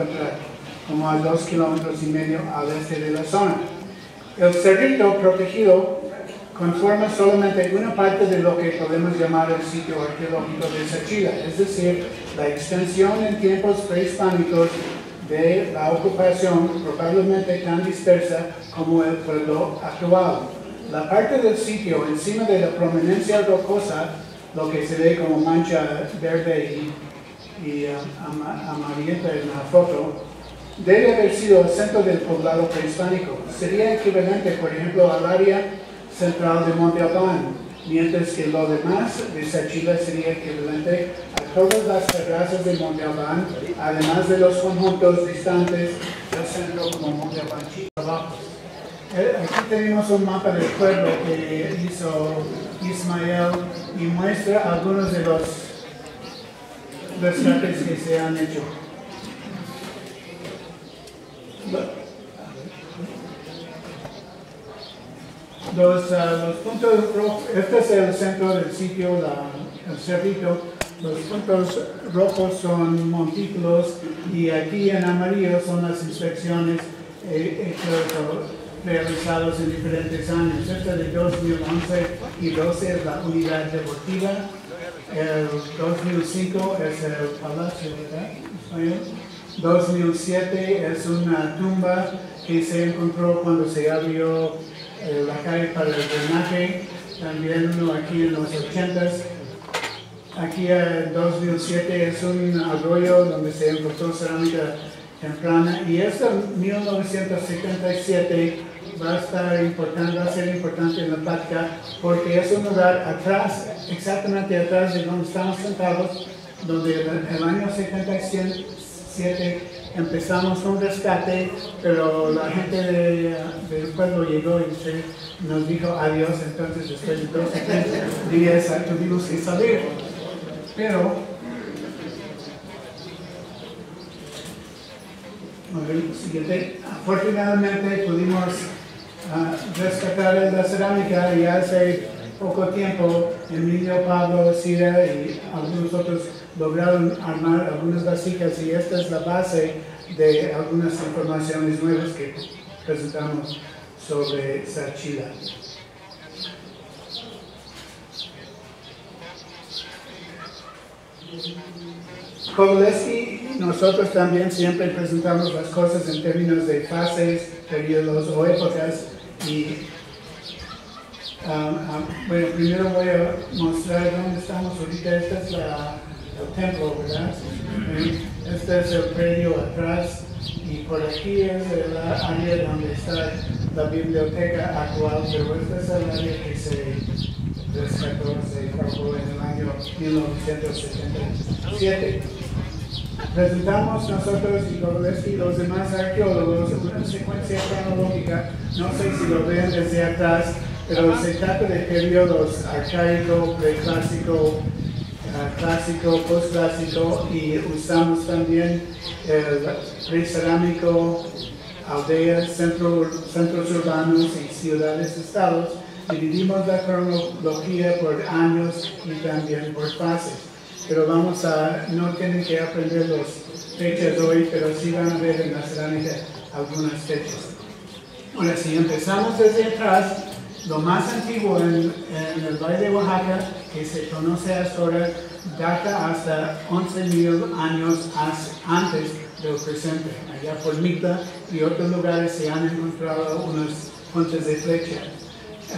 encontrar, como a 2,5 kilómetros al este de la zona. El cerrito protegido conforma solamente una parte de lo que podemos llamar el sitio arqueológico de Sachila, es decir, la extensión en tiempos prehispánicos de la ocupación, probablemente tan dispersa como el pueblo actual. La parte del sitio encima de la prominencia rocosa, lo que se ve como mancha verde y amarillenta en la foto, debe haber sido el centro del poblado prehispánico. Sería equivalente, por ejemplo, al área central de Monte Albán, mientras que lo demás de Sachila sería equivalente a todas las terrazas de Monte Albán, además de los conjuntos distantes del centro como Monte Albán Chico abajo. Aquí tenemos un mapa del pueblo que hizo Ismael y muestra algunos de los rescates que se han hecho. Los puntos rojos, este es el centro del sitio, el cerrito. Los puntos rojos son montículos y aquí en amarillo son las inspecciones realizadas en diferentes años. Esta de 2011 y 12 es la unidad deportiva. El 2005 es el palacio, ¿verdad? 2007 es una tumba que se encontró cuando se abrió la calle para el drenaje, también uno aquí en los 80s. Aquí en 2007 es un arroyo donde se encontró cerámica temprana y hasta 1977 va a ser importante en la plática porque es un lugar atrás, exactamente atrás de donde estamos sentados, donde el año 77 empezamos un rescate, pero la gente del pueblo llegó y nos dijo adiós, entonces después de 12 días tuvimos que salir. Pero, siguiente, afortunadamente pudimos rescatar la cerámica y hace poco tiempo Emilio, Pablo, Cira y algunos otros lograron armar algunas vasijas y esta es la base de algunas informaciones nuevas que presentamos sobre Sachila. Kovalevsky, nosotros también siempre presentamos las cosas en términos de fases, periodos o épocas y bueno, primero voy a mostrar dónde estamos ahorita. Este es el templo, ¿verdad? Este es el predio atrás y por aquí es el área donde está la biblioteca actual, pero este es el área que se rescató, se trabajó en el año 1977. Presentamos nosotros y los demás arqueólogos una secuencia cronológica, no sé si lo ven desde atrás, pero se trata de periodos arcaico, preclásico, clásico, postclásico y usamos también el precerámico, aldeas, centros urbanos y ciudades-estados. Dividimos la cronología por años y también por fases. Pero no tienen que aprender las fechas hoy, pero sí van a ver en la cerámica algunas fechas. Ahora, si empezamos desde atrás, lo más antiguo en el Valle de Oaxaca, que se conoce hasta ahora, data hasta 11,000 años antes del presente. Allá por Mictla y otros lugares se han encontrado unas puntas de flecha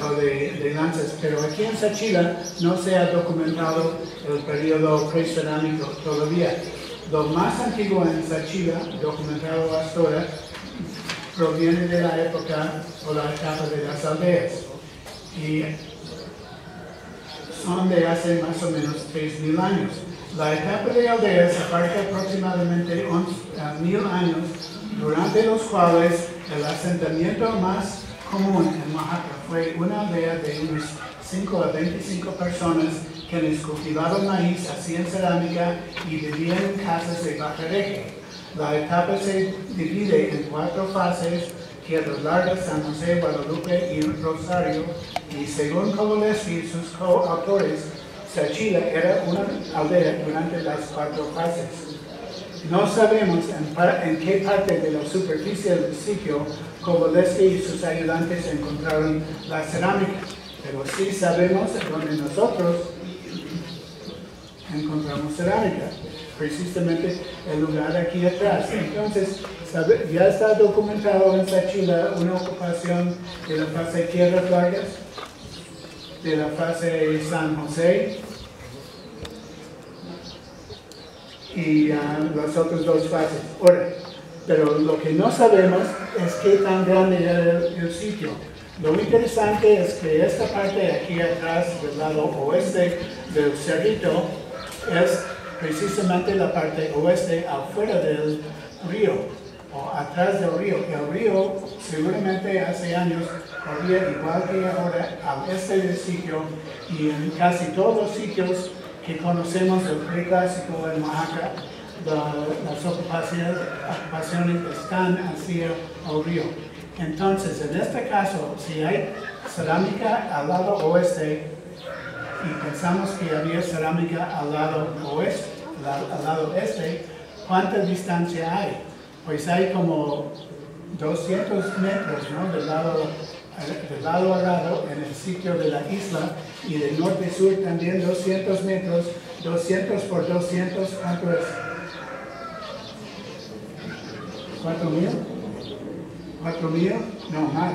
o de lanzas, pero aquí en Sachila no se ha documentado el periodo precerámico todavía. Lo más antiguo en Sachila, documentado hasta ahora, proviene de la época o la etapa de las aldeas. Y son de hace más o menos 3,000 años. La etapa de aldeas abarca aproximadamente 1,000 años, durante los cuales el asentamiento más común en Oaxaca fue una aldea de unos 5 a 25 personas quienes cultivaban maíz, hacían cerámica y vivían en casas de bajareje. La etapa se divide en 4 fases: Tierras Largas, San José, Guadalupe y Rosario, y según Kovalevsky y sus coautores, Sachila era una aldea durante las 4 fases. no sabemos en qué parte de la superficie del sitio Kowaleski y sus ayudantes encontraron la cerámica, pero sí sabemos dónde nosotros encontramos cerámica, precisamente el lugar aquí atrás. Entonces, ya está documentado en Sachila una ocupación de la fase Tierras Largas, de la fase San José y las otras dos fases. Ahora, pero lo que no sabemos es qué tan grande era el sitio. Lo interesante es que esta parte aquí atrás del lado oeste del cerrito es precisamente la parte oeste afuera del río, o atrás del río. El río seguramente hace años corría igual que ahora al este del sitio, y en casi todos los sitios que conocemos del preclásico en Oaxaca, las ocupaciones están hacia el río. Entonces, en este caso, si hay cerámica al lado oeste y pensamos que había cerámica al lado oeste, al lado este, ¿cuánta distancia hay? Pues hay como 200 metros, ¿no? de lado a lado en el sitio de la isla, y de norte a sur también 200 metros. 200 por 200, ¿cuánto es? ¿4,000? ¿4,000? No, más.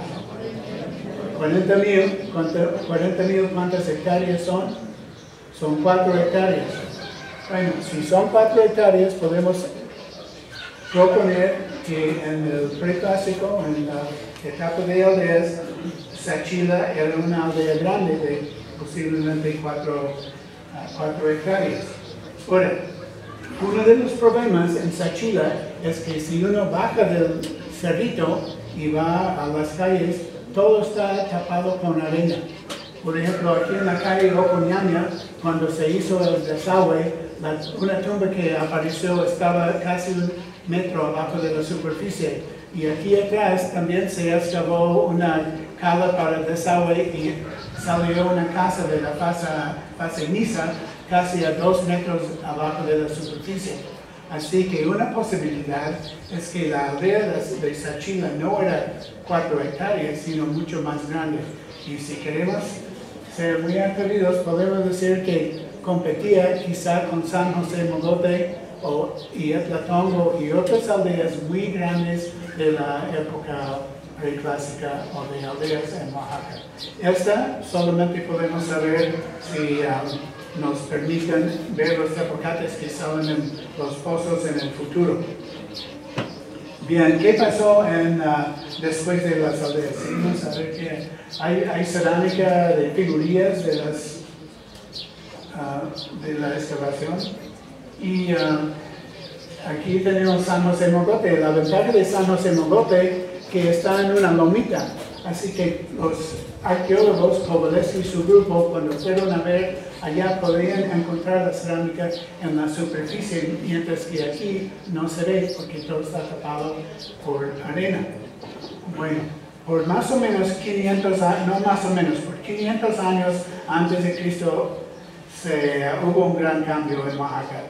40,000, ¿cuántas hectáreas son? Son 4 hectáreas. Bueno, si son 4 hectáreas, podemos proponer que en el preclásico, en la etapa de aldeas, Sachila era una aldea grande de posiblemente 4 hectáreas. Ahora, uno de los problemas en Sachila es que si uno baja del cerrito y va a las calles, todo está tapado con arena. Por ejemplo, aquí en la calle Ocoñaña, cuando se hizo el desagüe, una tumba que apareció estaba casi 1 metro abajo de la superficie. Y aquí atrás también se excavó una cala para el desagüe y salió una casa de la fase Niza casi a 2 metros abajo de la superficie. Así que una posibilidad es que la aldea de Sachila no era 4 hectáreas, sino mucho más grande. Y si queremos ser muy atrevidos, podemos decir que competía quizá con San José Mogote y Etlatongo y otras aldeas muy grandes de la época preclásica o de aldeas en Oaxaca. Esta solamente podemos saber si nos permiten ver los tepocates que salen en los pozos en el futuro. Bien, ¿qué pasó después de las aldeas? Seguimos a ver que hay cerámica de figurillas de la excavación. Y aquí tenemos San José Mogote. La ventaja de San José Mogote que está en una lomita. Así que los arqueólogos, Kowaleski y su grupo, cuando fueron a ver allá, podrían encontrar la cerámica en la superficie, mientras que aquí no se ve porque todo está tapado por arena. Bueno, por más o menos 500 años, no más o menos, por 500 años antes de Cristo, hubo un gran cambio en Oaxaca.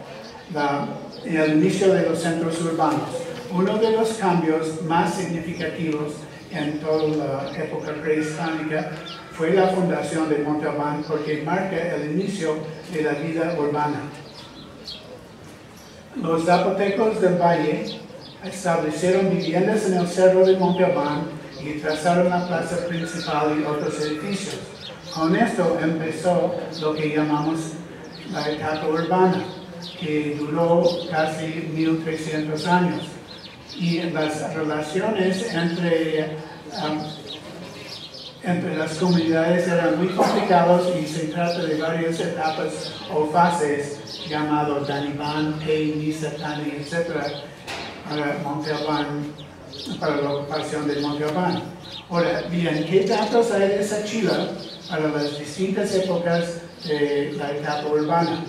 El inicio de los centros urbanos. Uno de los cambios más significativos en toda la época prehispánica fue la fundación de Monte Albán, porque marca el inicio de la vida urbana. Los zapotecos del valle establecieron viviendas en el cerro de Monte Albán y trazaron la plaza principal y otros edificios. Con esto empezó lo que llamamos la etapa urbana, que duró casi 1300 años. Y las relaciones entre las comunidades eran muy complicadas, y se trata de varias etapas o fases llamadas Danibán, Pei, Niza, Tani, etc. para Monte Albán, para la ocupación de Monte Albán. Ahora, bien, ¿qué datos hay de Sachila para las distintas épocas de la etapa urbana?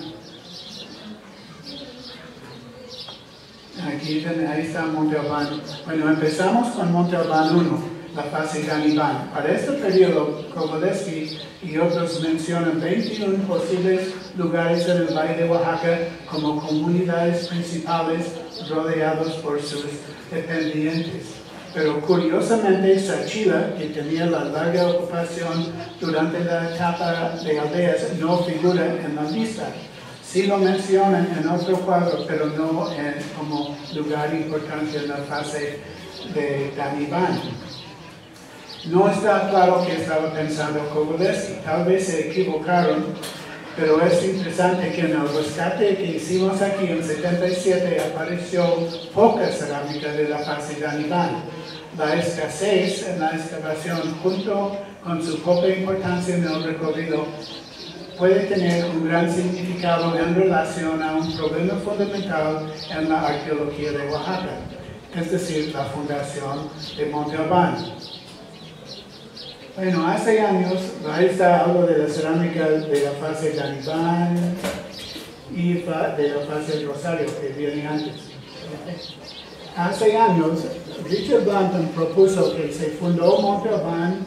Aquí ahí está Monte Albán. Bueno, empezamos con Monte Albán 1. la fase Ganibán. Para este periodo, Kowalewski y otros mencionan 21 posibles lugares en el Valle de Oaxaca como comunidades principales rodeados por sus dependientes. Pero curiosamente, Sachila, que tenía la larga ocupación durante la etapa de aldeas, no figura en la lista. Sí lo mencionan en otro cuadro, pero no como lugar importante en la fase de Ganibán. No está claro qué estaba pensando Kowalewski, tal vez se equivocaron, pero es interesante que en el rescate que hicimos aquí en 77 apareció poca cerámica de la fase Ganibán. La escasez en la excavación junto con su poca importancia en el recorrido puede tener un gran significado en relación a un problema fundamental en la arqueología de Oaxaca, es decir, la fundación de Monte Albán. Bueno, hace años, ahí está algo de la cerámica de la fase Ganibán y de la fase del Rosario, que viene antes. Hace años, Richard Blanton propuso que se fundó Monte Albán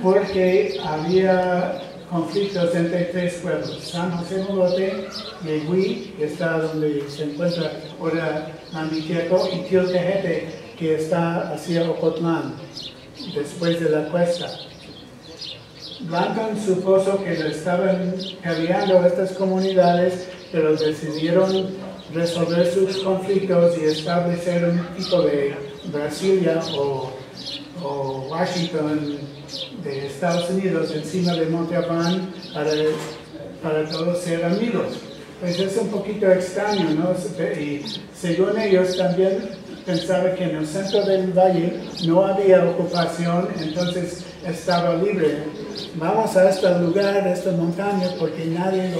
porque había conflictos entre tres pueblos, San José Molote, Yegui, que está donde se encuentra ahora Namiteco, y Tiltejete, que está hacia Ocotlán, después de la cuesta. Blanton supuso que estaban peleando estas comunidades, pero decidieron resolver sus conflictos y establecer un tipo de Brasilia o Washington de Estados Unidos encima de Monte Albán para todos ser amigos. Pues es un poquito extraño, ¿no? Y según ellos también pensaba que en el centro del valle no había ocupación, entonces estaba libre. Vamos a este lugar, a esta montaña, porque nadie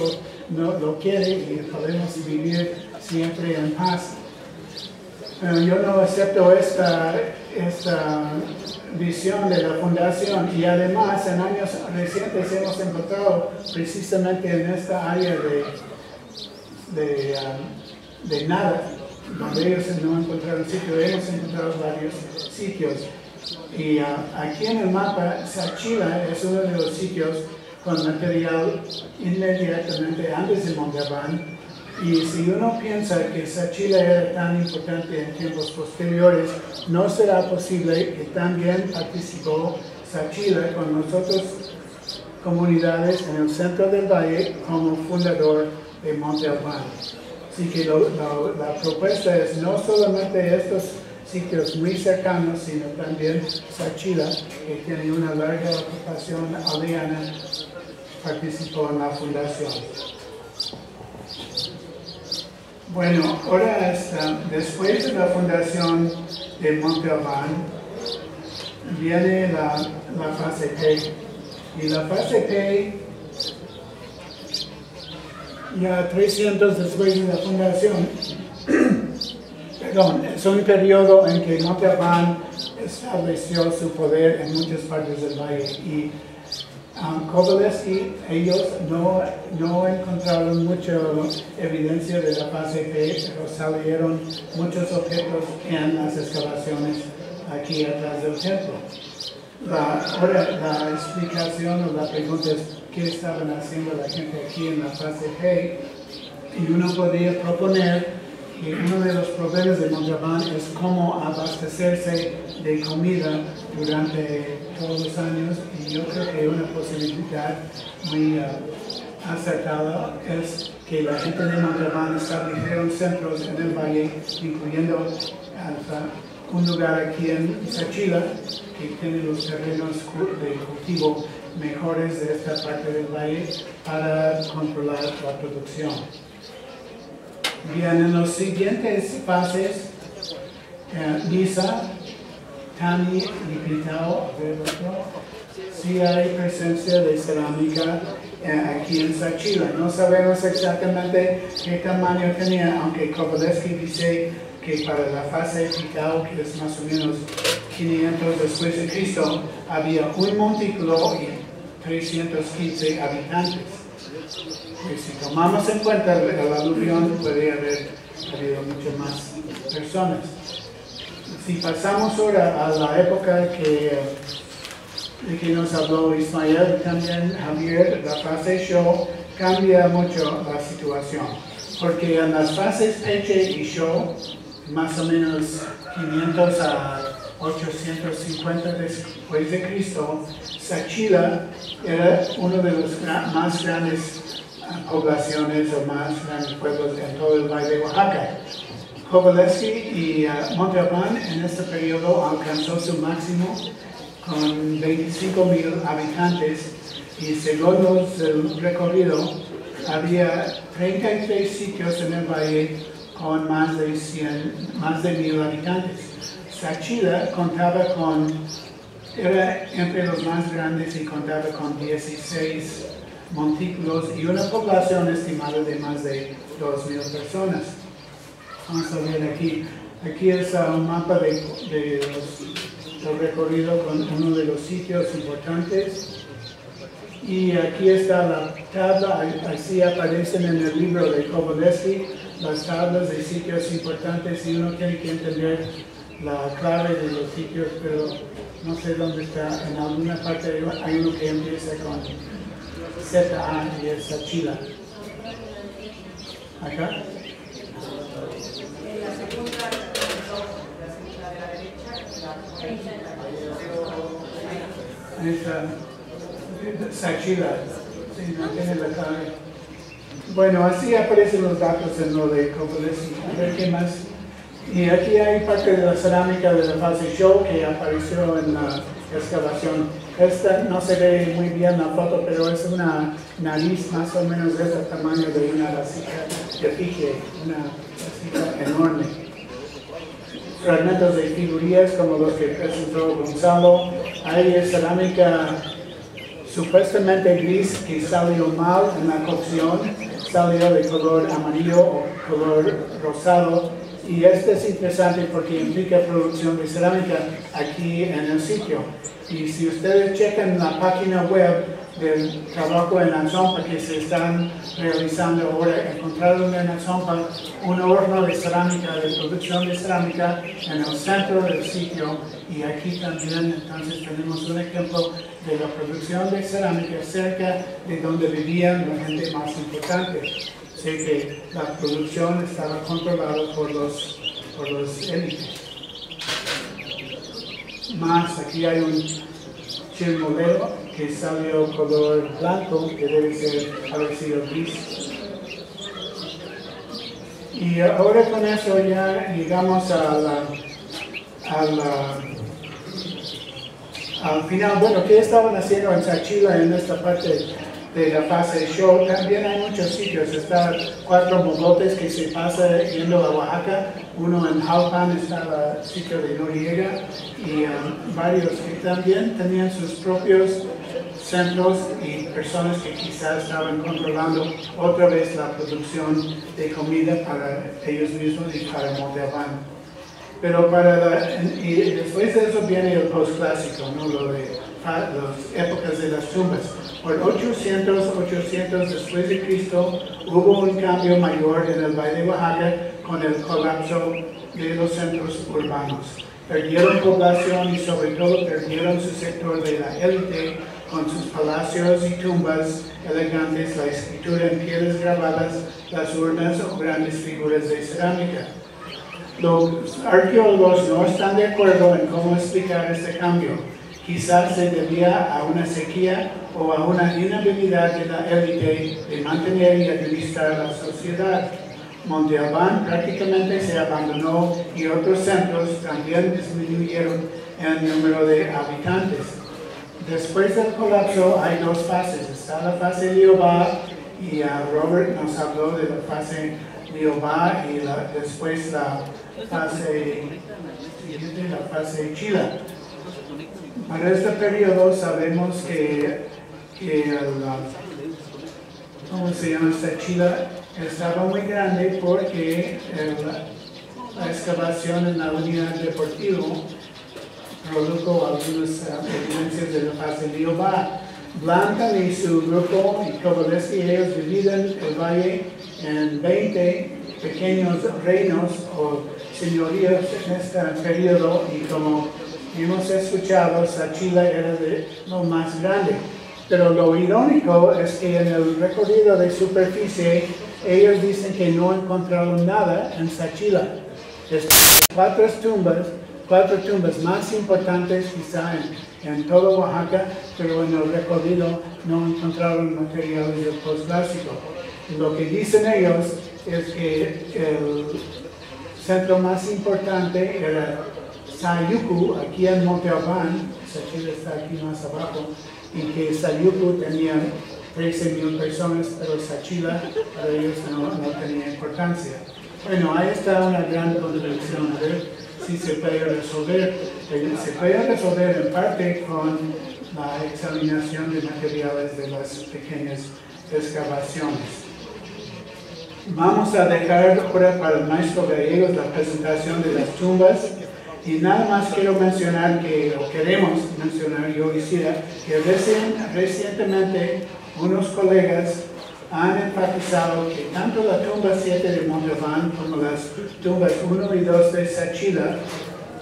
lo quiere y podemos vivir siempre en paz. Yo no acepto esta visión de la fundación, y además en años recientes hemos encontrado precisamente en esta área de nada, donde ellos no encontraron sitio, hemos encontrado varios sitios. Y aquí en el mapa, Sachila es uno de los sitios con material inmediatamente antes de Monte Albán. Y si uno piensa que Sachila era tan importante en tiempos posteriores, no será posible que también participó Sachila con las otras comunidades en el centro del valle como fundador de Monte Albán. Así que la propuesta es no solamente estos sitios muy cercanos, sino también Sachila, que tiene una larga ocupación aldeana, participó en la fundación. Bueno, ahora después de la fundación de Monte Albán, viene la fase P. Y la fase P, ya 300 después de la fundación, perdón, es un periodo en que Monte Albán estableció su poder en muchas partes del valle. Y Kowalewski, ellos no encontraron mucha evidencia de la fase P, pero salieron muchos objetos en las excavaciones aquí atrás del templo. Ahora la explicación o la pregunta es qué estaban haciendo la gente aquí en la fase P, y uno podría proponer que uno de los problemas de Monte Albán es cómo abastecerse de comida durante todos los años, y yo creo que una posibilidad muy acertada es que la gente de Monte Albán establecieron centros en el valle, incluyendo un lugar aquí en Sachila, que tiene los terrenos de cultivo mejores de esta parte del valle para controlar la producción. Bien, en las siguientes fases, Nisa, Tani y Pitao, sí hay presencia de cerámica aquí en Sachila. No sabemos exactamente qué tamaño tenía, aunque Kowalewski dice que para la fase de Pitao, que es más o menos 500 después de Cristo, había un montículo y 315 habitantes. Y si tomamos en cuenta el aluvión, puede haber habido muchas más personas. Si pasamos ahora a la época de que nos habló Ismael, también Javier, la fase show cambia mucho la situación. Porque en las fases Peche y show, más o menos 500 a 850 después de Cristo, Sachila era uno de los más grandes poblaciones o más grandes pueblos en todo el valle de Oaxaca. Coveleski y Monte Albán en este periodo alcanzó su máximo con 25,000 habitantes y según el recorrido había 33 sitios en el valle con más de 1,000 habitantes. Sachila era entre los más grandes y contaba con 16 montículos y una población estimada de más de 2,000 personas. Vamos a ver aquí. Aquí es un mapa del recorrido con uno de los sitios importantes. Y aquí está la tabla, así aparecen en el libro de Coveleski las tablas de sitios importantes y uno tiene que entender la clave de los sitios, pero no sé dónde está. En alguna parte hay uno que empieza con ZA y es Sachila. ¿Acá? En la segunda, la de la derecha, Sachila, sí, no tiene la clave. Bueno, así aparecen los datos en lo de Coveleski. A ver qué más. Y aquí hay parte de la cerámica de la fase show que apareció en la excavación. Esta no se ve muy bien en la foto, pero es una nariz más o menos de este tamaño de una vasija de pique, una vasija enorme. Fragmentos de figurillas como los que presentó Gonzalo. Hay cerámica supuestamente gris que salió mal en la cocción, salió de color amarillo o color rosado. Y esto es interesante porque implica producción de cerámica aquí en el sitio. Y si ustedes checan la página web del trabajo en Anzompa que se están realizando ahora, encontraron en Anzompa un horno de cerámica, de producción de cerámica en el centro del sitio. Y aquí también entonces tenemos un ejemplo de la producción de cerámica cerca de donde vivían la gente más importante. Sé que la producción estaba controlada por los élites. Más, aquí hay un chirmolero que salió color blanco, que debe haber sido gris. Y ahora con eso ya llegamos al final. Bueno, ¿qué estaban haciendo en Sachila en esta parte de la fase show? También hay muchos sitios. Están 4 mogotes que se pasa yendo a Oaxaca. Uno en Jalpan está el sitio de Noriega y varios que también tenían sus propios centros y personas que quizás estaban controlando otra vez la producción de comida para ellos mismos y para Monte Albán. Pero y después de eso viene el postclásico, ¿no? Lo de las épocas de las tumbas. Por 800 después de Cristo hubo un cambio mayor en el Valle de Oaxaca con el colapso de los centros urbanos. Perdieron población y sobre todo perdieron su sector de la élite con sus palacios y tumbas elegantes, la escritura en pieles grabadas, las urnas o grandes figuras de cerámica. Los arqueólogos no están de acuerdo en cómo explicar este cambio. Quizás se debía a una sequía o a una inhabilidad de la élite de mantener y administrar la sociedad. Monte Albán prácticamente se abandonó y otros centros también disminuyeron el número de habitantes. Después del colapso hay 2 fases. Está la fase Liobá y Robert nos habló de la fase Liobá y después la fase Chila. Para este periodo sabemos que ¿cómo se llama esta Chila? Estaba muy grande porque la excavación en la unidad deportiva produjo algunas evidencias de la fase Liobá. Blanca y su grupo y Coveleski, ellos dividen el valle en 20 pequeños reinos o señoríos en este periodo y como hemos escuchado, Sachila era de lo más grande. Pero lo irónico es que en el recorrido de superficie ellos dicen que no encontraron nada en Sachila. Cuatro tumbas más importantes quizá en todo Oaxaca, pero en el recorrido no encontraron materiales del postclásico. Lo que dicen ellos es que el centro más importante era Sayucu, aquí en Monte Albán, Sachila está aquí más abajo, y que Sayucu tenía 13,000 personas, pero Sachila para ellos no tenía importancia. Bueno, ahí está una gran contradicción, a ver si se puede resolver. Se puede resolver en parte con la examinación de materiales de las pequeñas excavaciones. Vamos a dejar ahora para el maestro Gallegos la presentación de las tumbas. Y nada más quiero mencionar o queremos mencionar, yo quisiera, que recientemente unos colegas han enfatizado que tanto la tumba 7 de Monte Albán como las tumbas 1 y 2 de Sachila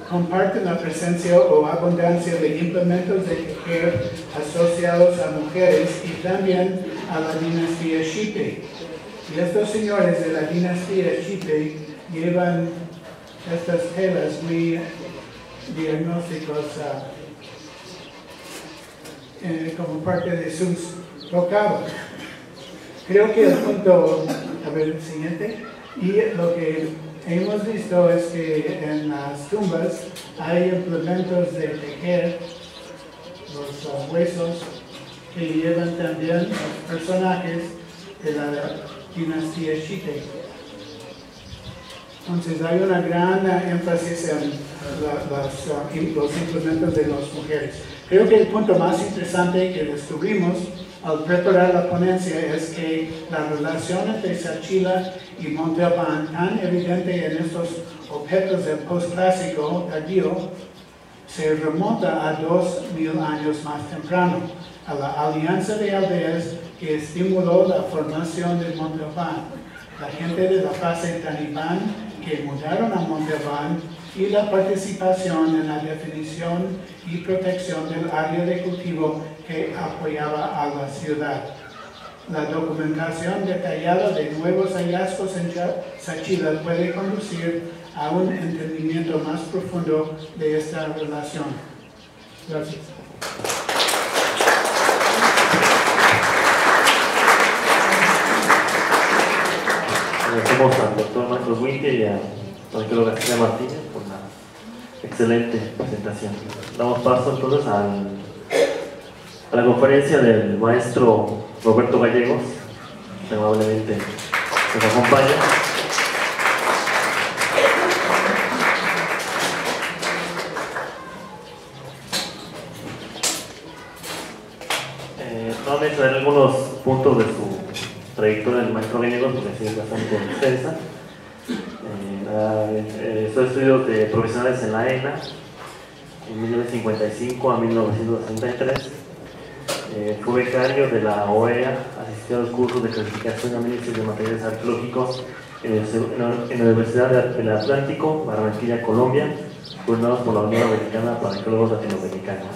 comparten la presencia o abundancia de implementos de tejer asociados a mujeres y también a la dinastía Xipe. Y estos señores de la dinastía Xipe llevan estas telas muy diagnósticos como parte de sus brocados. Creo que el punto, a ver, el siguiente, y lo que hemos visto es que en las tumbas hay implementos de tejer los huesos que llevan también los personajes de la dinastía Xipe. Entonces hay una gran énfasis en los implementos de las mujeres. Creo que el punto más interesante que descubrimos al preparar la ponencia es que la relación entre Sachila y Monte Albán, tan evidente en estos objetos del postclásico tardío, se remonta a 2000 años más temprano, a la alianza de aldeas que estimuló la formación de Monte Albán. La gente de la fase Tanibán que mudaron a Monte Albán y la participación en la definición y protección del área de cultivo que apoyaba a la ciudad. La documentación detallada de nuevos hallazgos en Sachila puede conducir a un entendimiento más profundo de esta relación. Gracias. Agradecemos al doctor Marcos Winke y a Marcelo García Martínez por la excelente presentación. Damos paso entonces a la conferencia del maestro Roberto Gallegos, que amablemente nos acompaña. Nuevamente daré algunos puntos de su trayectoria del maestro Gallegos, porque sí es bastante extensa. Soy estudios de profesionales en la ENA, en 1955 a 1963. Fue becario de la OEA, asistió a los cursos de clasificación y análisis de materiales arqueológicos en la Universidad del Atlántico, Barranquilla, Colombia, coordinados por la Unión Americana para Arqueólogos Latinoamericanos.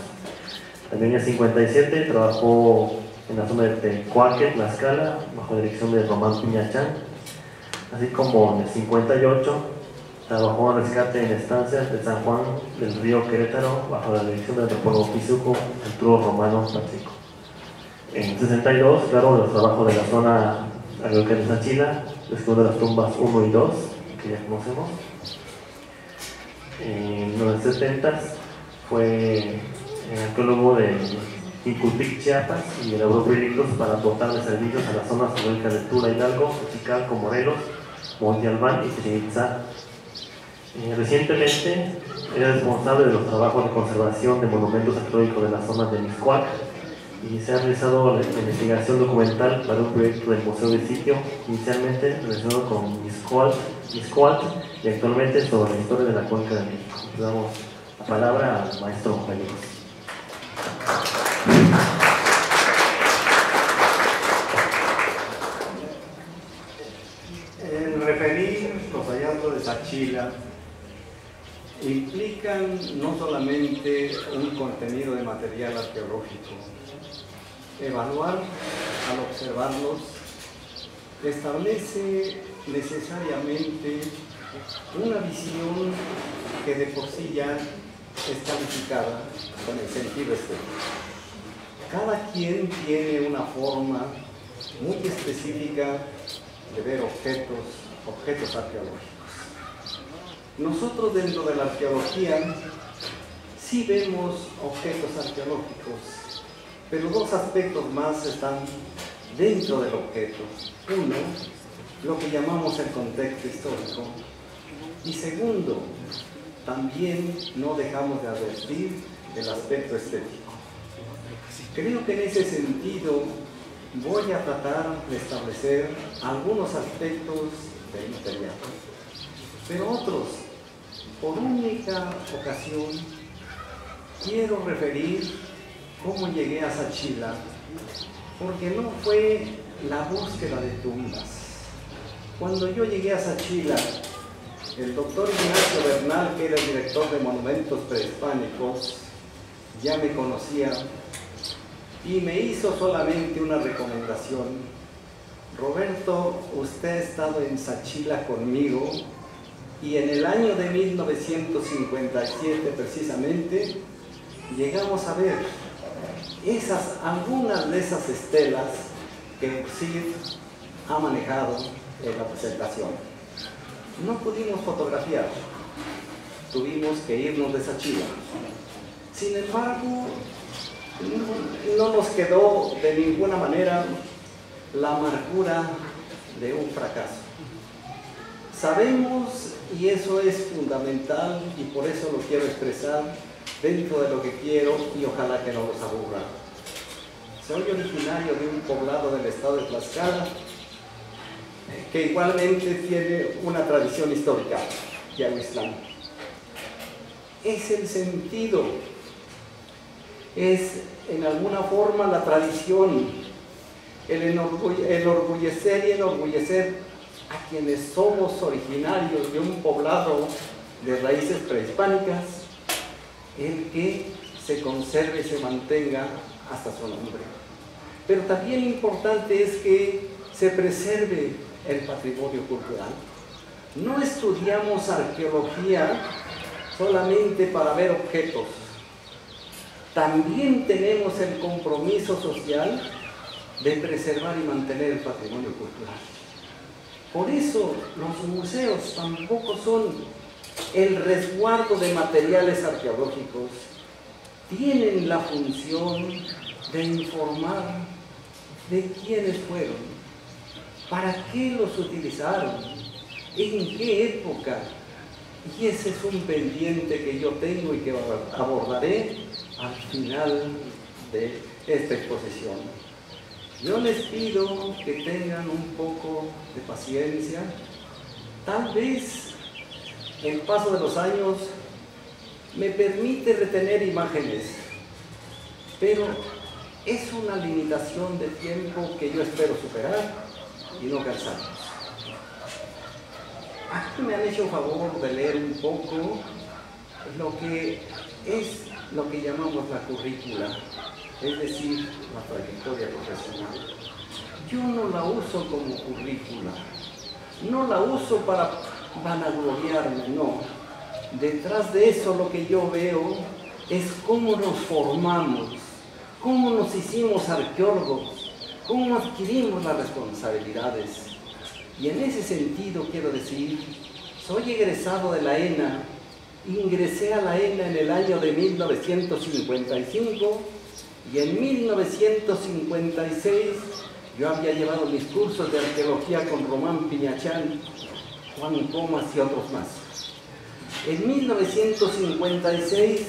También en el 57 trabajó en la zona de Tecuaque, Tlaxcala, bajo dirección de Román Piñachán, así como en el 58 trabajó en rescate en estancias de San Juan del Río Querétaro, bajo la dirección del antropólogo físico Arturo Romano Pacheco. En el 62, claro, los trabajos de la zona arqueológica de Sachila, después de las tumbas 1 y 2, que ya conocemos. En los 70 fue arqueólogo de Inculpic, Chiapas, y elaboró proyectos para dotar de servicios a las zonas arqueológicas de Tula, Hidalgo, Chicalco, Morelos, Monte Albán y Chichén Itzá. Recientemente era responsable de los trabajos de conservación de monumentos arqueológicos de la zona de Mixcoac y se ha realizado la investigación documental para un proyecto del Museo del Sitio, inicialmente relacionado con Mixcoac y actualmente sobre la historia de la Cuenca de México. Le damos la palabra al maestro Gallegos. En referir los hallazgos de Sachila implican no solamente un contenido de material arqueológico. Evaluar al observarlos establece necesariamente una visión que de por sí ya es calificada con el sentido estético. Cada quien tiene una forma muy específica de ver objetos arqueológicos. Nosotros dentro de la arqueología sí vemos objetos arqueológicos, pero dos aspectos más están dentro del objeto. Uno, lo que llamamos el contexto histórico. Y segundo, también no dejamos de advertir el aspecto estético. Creo que en ese sentido voy a tratar de establecer algunos aspectos del material, pero otros, por única ocasión, quiero referir cómo llegué a Sachila, porque no fue la búsqueda de tumbas. Cuando yo llegué a Sachila, el doctor Ignacio Bernal, que era el director de monumentos prehispánicos, ya me conocía y me hizo solamente una recomendación. Roberto, usted ha estado en Sachila conmigo y en el año de 1957 precisamente llegamos a ver algunas de esas estelas que Sid ha manejado en la presentación. No pudimos fotografiar, tuvimos que irnos de Sachila. Sin embargo, no nos quedó de ninguna manera la amargura de un fracaso. Sabemos, y eso es fundamental, y por eso lo quiero expresar dentro de lo que quiero, y ojalá que no los aburra. Soy originario de un poblado del estado de Tlaxcala, que igualmente tiene una tradición histórica, Yahuitlán. Es el sentido, es en alguna forma la tradición, el enorgullecer y enorgullecer a quienes somos originarios de un poblado de raíces prehispánicas, el que se conserve y se mantenga hasta su nombre. Pero también importante es que se preserve el patrimonio cultural. No estudiamos arqueología solamente para ver objetos. También tenemos el compromiso social de preservar y mantener el patrimonio cultural. Por eso los museos tampoco son el resguardo de materiales arqueológicos. Tienen la función de informar de quiénes fueron, para qué los utilizaron, en qué época. Y ese es un pendiente que yo tengo y que abordaré al final de esta exposición. Yo les pido que tengan un poco de paciencia. Tal vez el paso de los años me permite retener imágenes, pero es una limitación de tiempo que yo espero superar y no cansarnos. Aquí me han hecho favor de leer un poco lo que llamamos la currícula, es decir, la trayectoria profesional. Yo no la uso como currícula, no la uso para vanagloriarme, no. Detrás de eso lo que yo veo es cómo nos formamos, cómo nos hicimos arqueólogos, cómo adquirimos las responsabilidades. Y en ese sentido quiero decir, soy egresado de la ENA, ingresé a la ENA en el año de 1955 y en 1956 yo había llevado mis cursos de arqueología con Román Piñachán, Juan Comas y otros más. En 1956,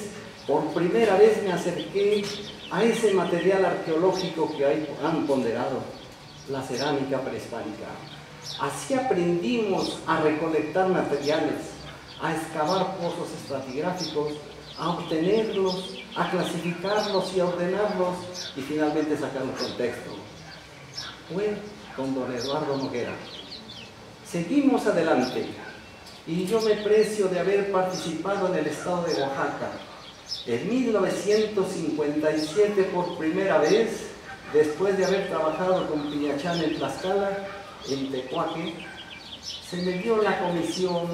por primera vez me acerqué a ese material arqueológico que han ponderado, la cerámica prehispánica. Así aprendimos a recolectar materiales, a excavar pozos estratigráficos, a obtenerlos, a clasificarlos y a ordenarlos y finalmente sacar un contexto. Fue con don Eduardo Noguera. Seguimos adelante y yo me precio de haber participado en el estado de Oaxaca. En 1957, por primera vez, después de haber trabajado con Piñachán en Tlaxcala, en Tecuaque, se me dio la comisión,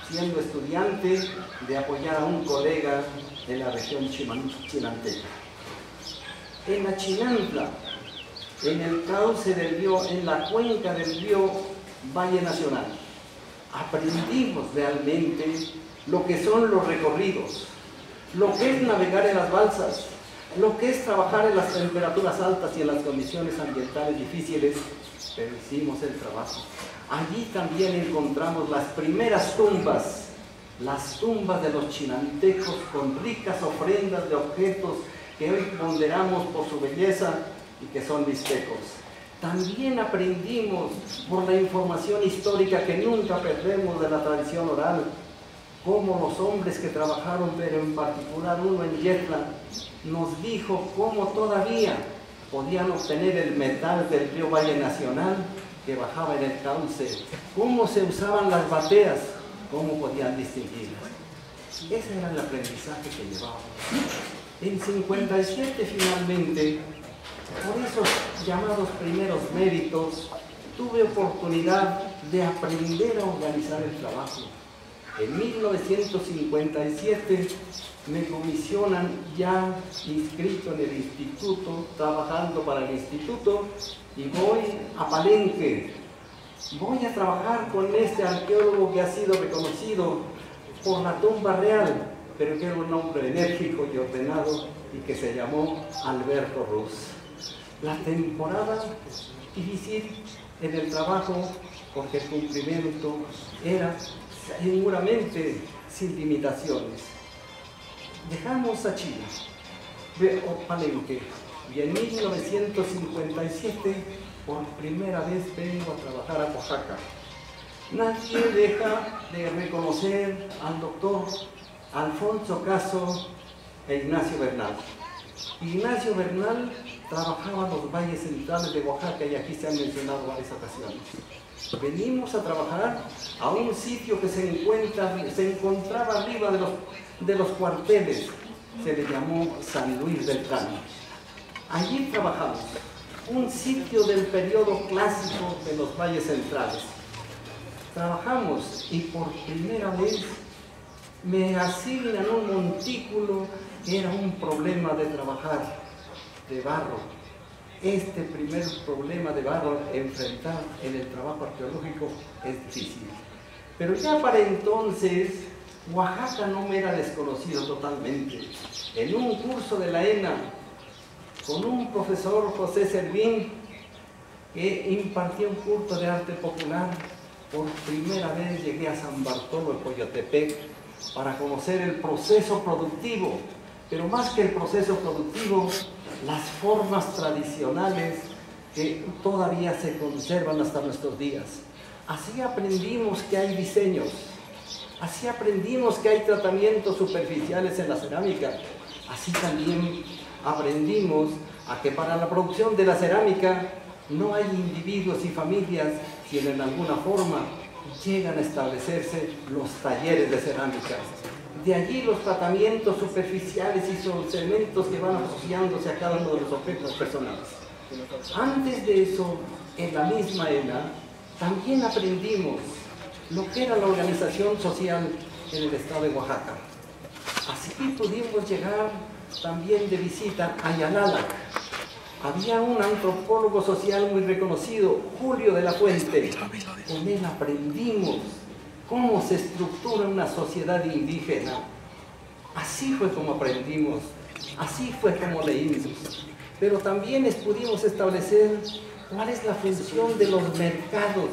siendo estudiante, de apoyar a un colega en la región chinanteca. En la Chinantla, en el cauce del río, en la cuenca del río Valle Nacional, aprendimos realmente lo que son los recorridos, lo que es navegar en las balsas, lo que es trabajar en las temperaturas altas y en las condiciones ambientales difíciles, pero hicimos el trabajo. Allí también encontramos las primeras tumbas, las tumbas de los chinantecos con ricas ofrendas de objetos que hoy ponderamos por su belleza y que son mixtecos. También aprendimos por la información histórica que nunca perdemos de la tradición oral, cómo los hombres que trabajaron, pero en particular uno en Yetla, nos dijo cómo todavía podían obtener el metal del río Valle Nacional que bajaba en el cauce, cómo se usaban las bateas, cómo podían distinguirlas. Ese era el aprendizaje que llevábamos. En 57 finalmente, por esos llamados primeros méritos, tuve oportunidad de aprender a organizar el trabajo. En 1957 me comisionan ya inscrito en el instituto, trabajando para el instituto, y voy a Palenque. Voy a trabajar con este arqueólogo que ha sido reconocido por la tumba real, pero que era un hombre enérgico y ordenado y que se llamó Alberto Ruz. La temporada difícil en el trabajo, porque el cumplimiento era seguramente sin limitaciones. Dejamos a Chile, Palenque, y en 1957 por primera vez vengo a trabajar a Oaxaca. Nadie deja de reconocer al doctor Alfonso Caso e Ignacio Bernal. Ignacio Bernal trabajaba en los valles centrales de Oaxaca y aquí se han mencionado varias ocasiones. Venimos a trabajar a un sitio que se encontraba arriba de los cuarteles, se le llamó San Luis del Cano. Allí trabajamos, un sitio del periodo clásico de los valles centrales. Trabajamos y por primera vez me asignan un montículo que era un problema de trabajar, de barro. Este primer problema de barro enfrentar en el trabajo arqueológico es difícil. Pero ya para entonces Oaxaca no me era desconocido totalmente. En un curso de la ENA con un profesor, José Servín, que impartía un curso de arte popular, por primera vez llegué a San Bartolo de Coyotepec para conocer el proceso productivo, pero más que el proceso productivo, las formas tradicionales que todavía se conservan hasta nuestros días. Así aprendimos que hay diseños, así aprendimos que hay tratamientos superficiales en la cerámica, así también aprendimos a que para la producción de la cerámica no hay individuos y familias, sino en alguna forma llegan a establecerse los talleres de cerámica. De allí los tratamientos superficiales y los elementos que van asociándose a cada uno de los objetos personales. Antes de eso, en la misma ENA, también aprendimos lo que era la organización social en el estado de Oaxaca. Así pudimos llegar también de visita a Yalalac. Había un antropólogo social muy reconocido, Julio de la Fuente. Con él aprendimos cómo se estructura una sociedad indígena. Así fue como aprendimos, así fue como leímos. Pero también pudimos establecer cuál es la función de los mercados.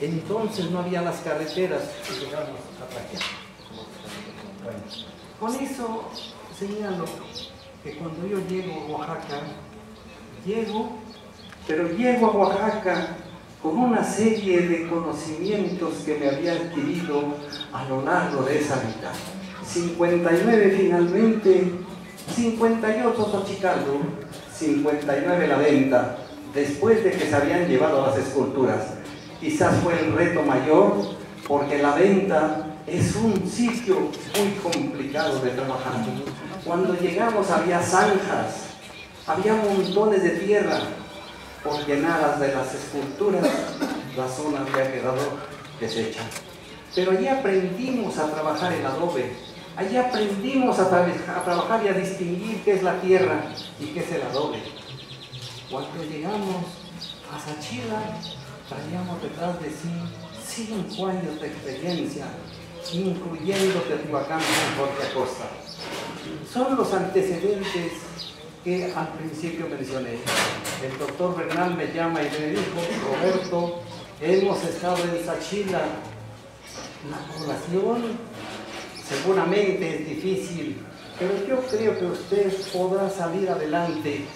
Entonces no había las carreteras y llegamos a Traquear. Bueno, con eso señalo que cuando yo llego a Oaxaca, llego a Oaxaca con una serie de conocimientos que me había adquirido a lo largo de esa vida. 59 finalmente, 58 Xochicalco, 59 la venta, después de que se habían llevado las esculturas. Quizás fue el reto mayor, porque la venta es un sitio muy complicado de trabajar. Cuando llegamos había zanjas, había montones de tierra por llenadas de las esculturas, la zona había quedado deshecha. Pero allí aprendimos a trabajar el adobe, allí aprendimos a trabajar y a distinguir qué es la tierra y qué es el adobe. Cuando llegamos a Sachila, traíamos detrás de sí 5 años de experiencia, incluyendo Teotihuacán con Jorge Acosta. Son los antecedentes que al principio mencioné. El doctor Bernal me llama y me dijo: Roberto, hemos estado en Sachila, la población seguramente es difícil, pero yo creo que usted podrá salir adelante.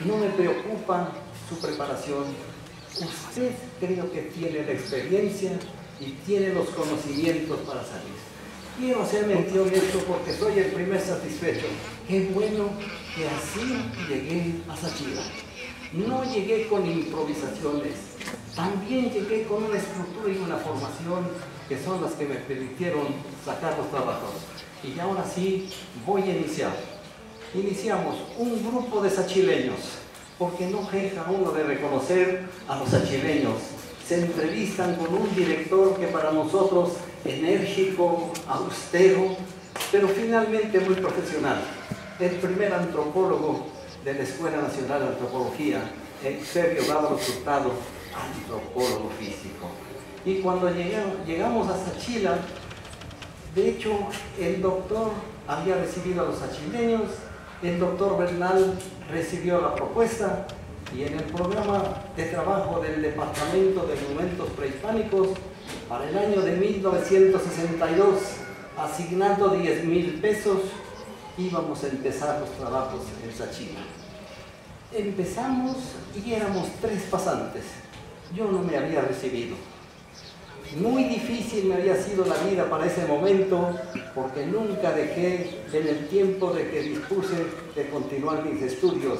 No me preocupa su preparación. Usted creo que tiene la experiencia y tiene los conocimientos para salir. Quiero hacer mención de esto porque soy el primer satisfecho. Qué bueno que así llegué a Sachila. No llegué con improvisaciones, también llegué con una estructura y una formación que son las que me permitieron sacar los trabajos. Y ahora sí voy a iniciar. Iniciamos un grupo de sachileños, porque no deja uno de reconocer a los sachileños. Se entrevistan con un director que para nosotros enérgico, austero, pero finalmente muy profesional. El primer antropólogo de la Escuela Nacional de Antropología, Eusebio Dávalos Hurtado, antropólogo físico. Y cuando llegamos a Sachila, de hecho, el doctor había recibido a los sachileños, el doctor Bernal recibió la propuesta, y en el programa de trabajo del Departamento de Monumentos Prehispánicos, para el año de 1962, asignando 10,000 pesos, íbamos a empezar los trabajos en Sachila. Empezamos y éramos 3 pasantes. Yo no me había recibido. Muy difícil me había sido la vida para ese momento, porque nunca dejé en el tiempo de que dispuse de continuar mis estudios.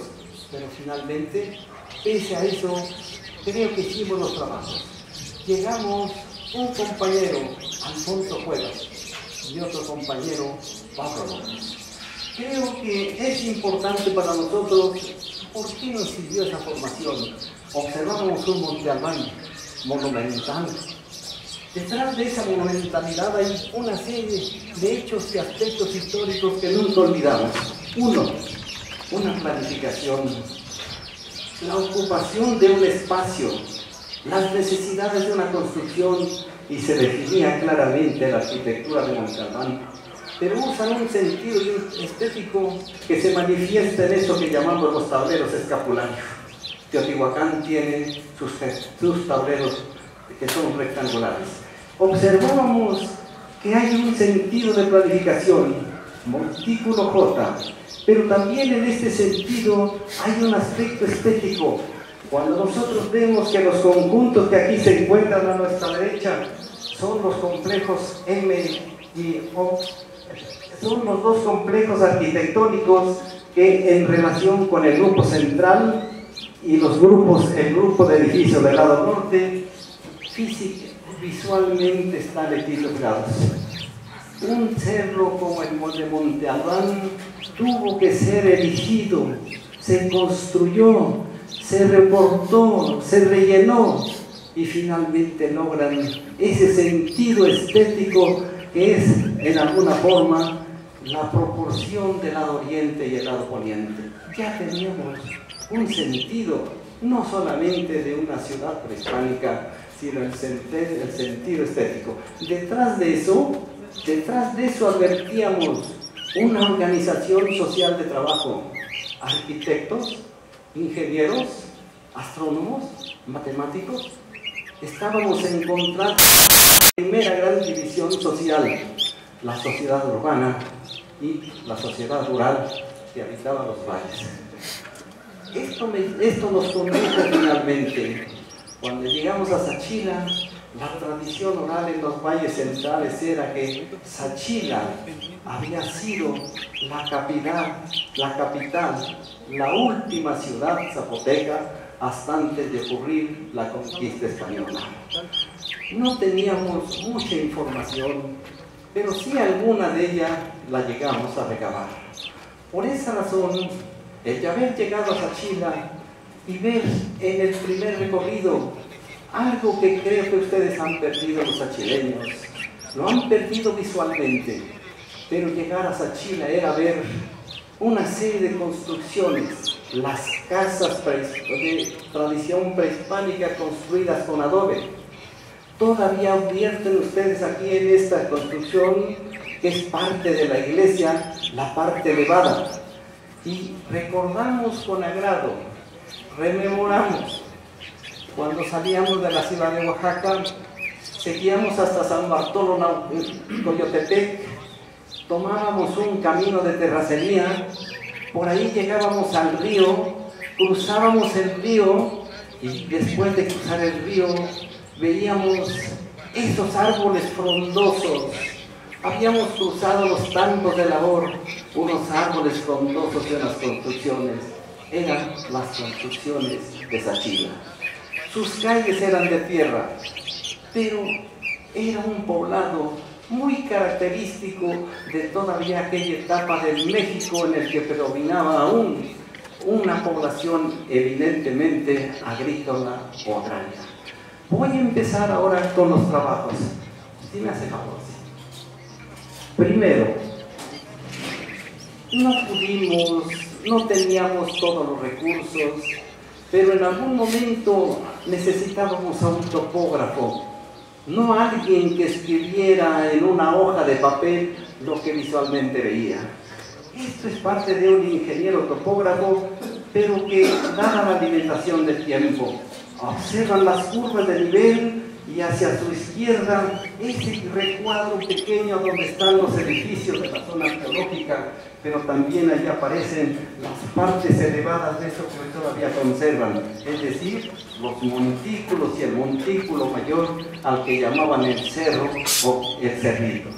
Pero finalmente, pese a eso, creo que hicimos los trabajos. Llegamos un compañero, Alfonso Cuevas, y otro compañero, Pablo López. Creo que es importante para nosotros. ¿Por qué nos sirvió esa formación? Observamos un Monte Albán monumental. Detrás de esa monumentalidad hay una serie de hechos y aspectos históricos que nunca olvidamos. Uno, una planificación, la ocupación de un espacio, las necesidades de una construcción, y se definía claramente la arquitectura de Monte Albán. Pero usan un sentido estético que se manifiesta en eso que llamamos los tableros escapularios. Teotihuacán tiene sus tableros que son rectangulares. Observábamos que hay un sentido de planificación, montículo J, pero también en este sentido hay un aspecto estético. Cuando nosotros vemos que los conjuntos que aquí se encuentran a nuestra derecha son los complejos M y O, son los 2 complejos arquitectónicos que en relación con el grupo central y los grupos, el grupo de edificios del lado norte, visualmente están equilibrados. Un cerro como el de Monte Albán tuvo que ser erigido, se construyó, se reportó, se rellenó, y finalmente logran ese sentido estético que es, en alguna forma, la proporción del lado oriente y el lado poniente. Ya teníamos un sentido, no solamente de una ciudad prehispánica, sino el sentido estético. Detrás de eso advertíamos una organización social de trabajo, arquitectos, ingenieros, astrónomos, matemáticos. Estábamos encontrando la primera gran división social, la sociedad urbana y la sociedad rural que habitaba los valles. Esto nos condujo finalmente. Cuando llegamos a Sachila, la tradición oral en los valles centrales era que Sachila había sido la capital, la última ciudad zapoteca hasta antes de ocurrir la conquista española. no teníamos mucha información, pero sí alguna de ella la llegamos a recabar. Por esa razón, el haber llegado a Sachila y ver en el primer recorrido algo que creo que ustedes han perdido los sachileños, lo han perdido visualmente, pero llegar a Sachila era ver una serie de construcciones, las casas de tradición prehispánica construidas con adobe. Todavía advierten ustedes aquí en esta construcción que es parte de la iglesia, la parte elevada. Y recordamos con agrado, rememoramos, cuando salíamos de la ciudad de Oaxaca, seguíamos hasta San Bartolo, Coyotepec, tomábamos un camino de terracería, por ahí llegábamos al río, cruzábamos el río y después de cruzar el río veíamos esos árboles frondosos. Habíamos cruzado los campos de labor, unos árboles frondosos de las construcciones. Eran las construcciones de Sachila. Sus calles eran de tierra, pero era un poblado muy característico de todavía aquella etapa del México en el que predominaba aún una población evidentemente agrícola o agraria. Voy a empezar ahora con los trabajos. Si me hace favor. Primero, no teníamos todos los recursos, pero en algún momento necesitábamos a un topógrafo, no alguien que escribiera en una hoja de papel lo que visualmente veía. Esto es parte de un ingeniero topógrafo, pero que, dada la limitación del tiempo, observan las curvas de nivel y hacia su izquierda ese recuadro pequeño donde están los edificios de la zona arqueológica, pero también allí aparecen las partes elevadas de eso que todavía conservan, es decir, los montículos y el montículo mayor al que llamaban el cerro o el cerrito.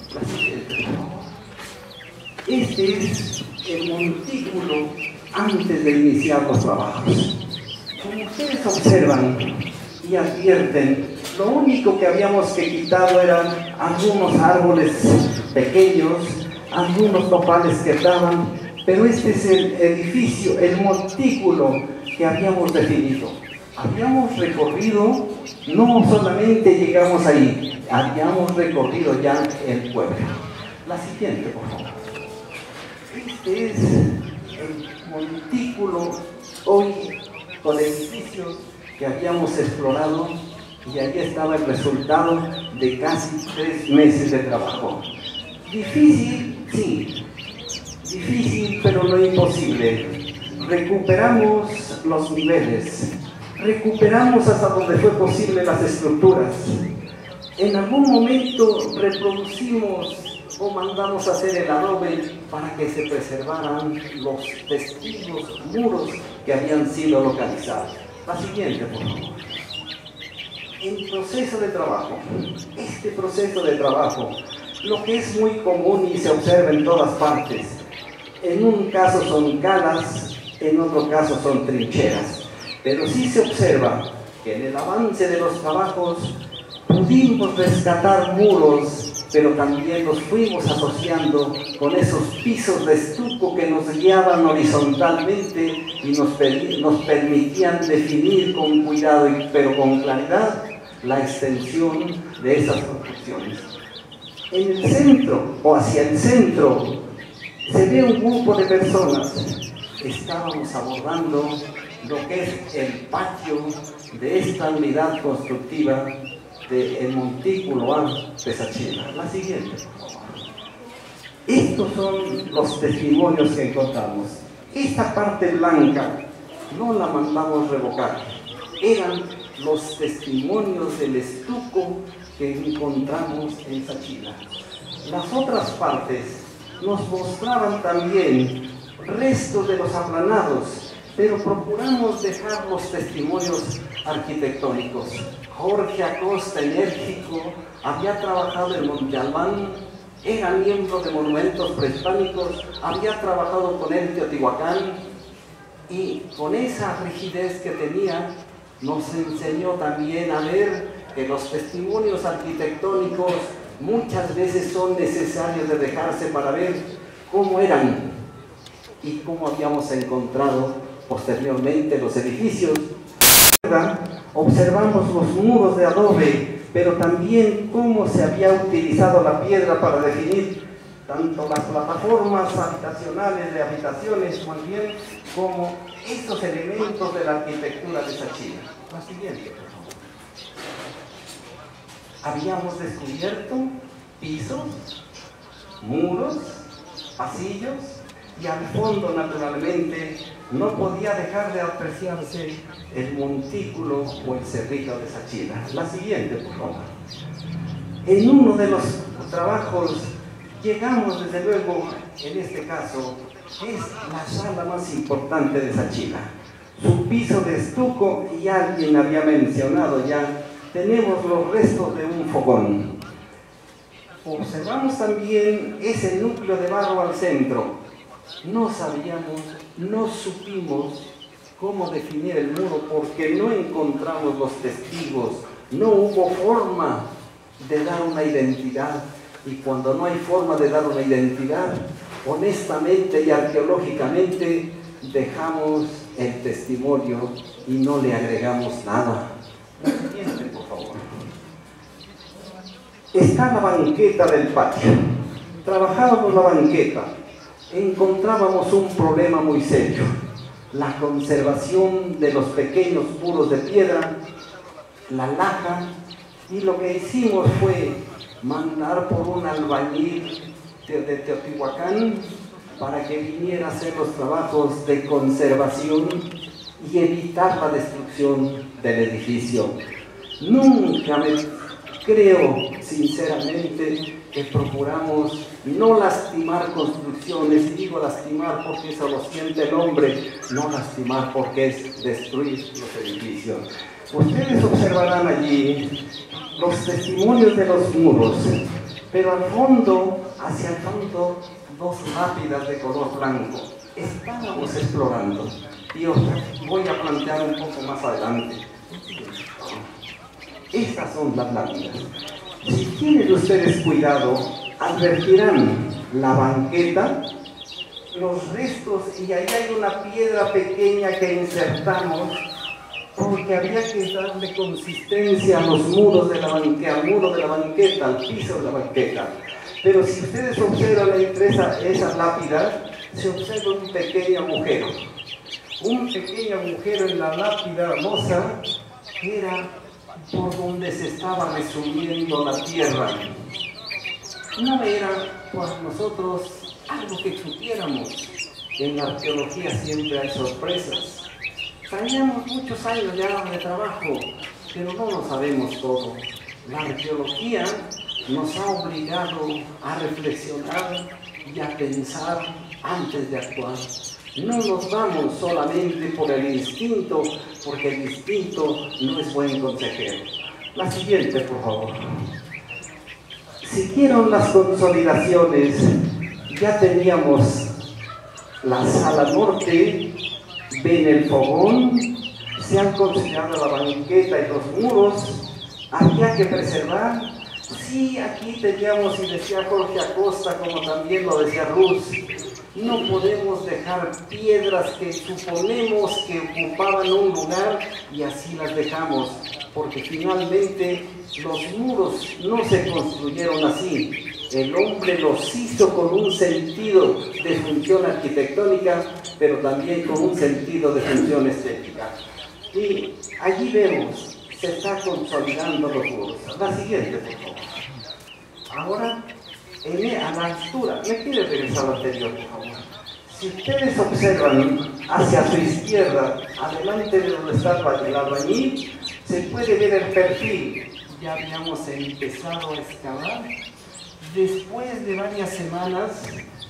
Este es el montículo antes de iniciar los trabajos. Como ustedes observan y advierten, lo único que habíamos que quitado eran algunos árboles pequeños, algunos nopales que estaban, pero este es el edificio, el montículo que habíamos definido. Habíamos recorrido, no solamente llegamos ahí, habíamos recorrido ya el pueblo. La siguiente, por favor. Este es el montículo hoy con edificios que habíamos explorado, y ahí estaba el resultado de casi 3 meses de trabajo. Difícil, sí, difícil, pero no imposible. Recuperamos los niveles, recuperamos hasta donde fue posible las estructuras. En algún momento reproducimos o mandamos a hacer el adobe para que se preservaran los testigos muros que habían sido localizados. La siguiente, por favor. El proceso de trabajo. Este proceso de trabajo, lo que es muy común y se observa en todas partes, en un caso son calas, en otro caso son trincheras, pero sí se observa que en el avance de los trabajos pudimos rescatar muros, pero también los fuimos asociando con esos pisos de estuco que nos guiaban horizontalmente y nos permitían definir con cuidado, pero con claridad, la extensión de esas construcciones. En el centro, o hacia el centro, se ve un grupo de personas. Estábamos abordando lo que es el patio de esta unidad constructiva del montículo A de Sachila. La siguiente, por favor. Estos son los testimonios que encontramos. Esta parte blanca no la mandamos revocar. Eran los testimonios del estuco que encontramos en Sachila. Las otras partes nos mostraban también restos de los aplanados, pero procuramos dejar los testimonios arquitectónicos. Jorge Acosta, enérgico, había trabajado en Monte Albán, era miembro de monumentos prehispánicos, había trabajado con él en Teotihuacán, y con esa rigidez que tenía, nos enseñó también a ver que los testimonios arquitectónicos muchas veces son necesarios de dejarse para ver cómo eran y cómo habíamos encontrado posteriormente los edificios. Observamos los muros de adobe, pero también cómo se había utilizado la piedra para definir tanto las plataformas habitacionales de habitaciones, más bien, como estos elementos de la arquitectura de Sachila. La siguiente, por favor. Habíamos descubierto pisos, muros, pasillos, y al fondo, naturalmente, no podía dejar de apreciarse el montículo o el cerrito de Sachila. La siguiente, por favor. En uno de los trabajos llegamos, desde luego, en este caso, es la sala más importante de Sachila. Su piso de estuco, y alguien había mencionado ya, tenemos los restos de un fogón. Observamos también ese núcleo de barro al centro. No sabíamos, no supimos cómo definir el muro porque no encontramos los testigos, no hubo forma de dar una identidad, y cuando no hay forma de dar una identidad, honestamente y arqueológicamente dejamos el testimonio y no le agregamos nada. La siguiente, por favor. Está la banqueta del patio. Trabajábamos la banqueta. Encontrábamos un problema muy serio: la conservación de los pequeños muros de piedra, la laja, y lo que hicimos fue mandar por un albañil de Teotihuacán para que viniera a hacer los trabajos de conservación y evitar la destrucción del edificio. Nunca creo sinceramente que procuramos no lastimar construcciones, y digo lastimar porque eso lo siente el hombre, no lastimar porque es destruir los edificios. Ustedes observarán allí los testimonios de los muros, pero al fondo, hacia el fondo, dos lápidas de color blanco. Estábamos explorando, y os voy a plantear un poco más adelante. Estas son las lápidas. Si tienen ustedes cuidado, advertirán la banqueta, los restos, y ahí hay una piedra pequeña que insertamos porque había que darle consistencia a los muros de la banqueta, al muro de la banqueta, al piso de la banqueta. Pero si ustedes observan entre esas lápidas, se observa un pequeño agujero. Un pequeño agujero en la lápida losa que era por donde se estaba resumiendo la tierra. No era por nosotros algo que supiéramos. En la arqueología siempre hay sorpresas. Traíamos muchos años ya de trabajo, pero no lo sabemos todo. La arqueología nos ha obligado a reflexionar y a pensar antes de actuar. No nos vamos solamente por el instinto, porque el instinto no es buen consejero. La siguiente, por favor. Siguieron las consolidaciones. Ya teníamos la sala norte, ven el fogón, se han considerado la banqueta y los muros. Había que preservar. Sí, aquí teníamos, y decía Jorge Acosta, como también lo decía Ruz, no podemos dejar piedras que suponemos que ocupaban un lugar y así las dejamos, porque finalmente los muros no se construyeron así. El hombre los hizo con un sentido de función arquitectónica, pero también con un sentido de función estética. Y allí vemos, se está consolidando los muros. La siguiente, por favor. Ahora, a la altura, ¿me quiere regresar al anterior, por favor? Si ustedes observan hacia su izquierda, adelante de donde está el albañil, se puede ver el perfil. Ya habíamos empezado a excavar. Después de varias semanas,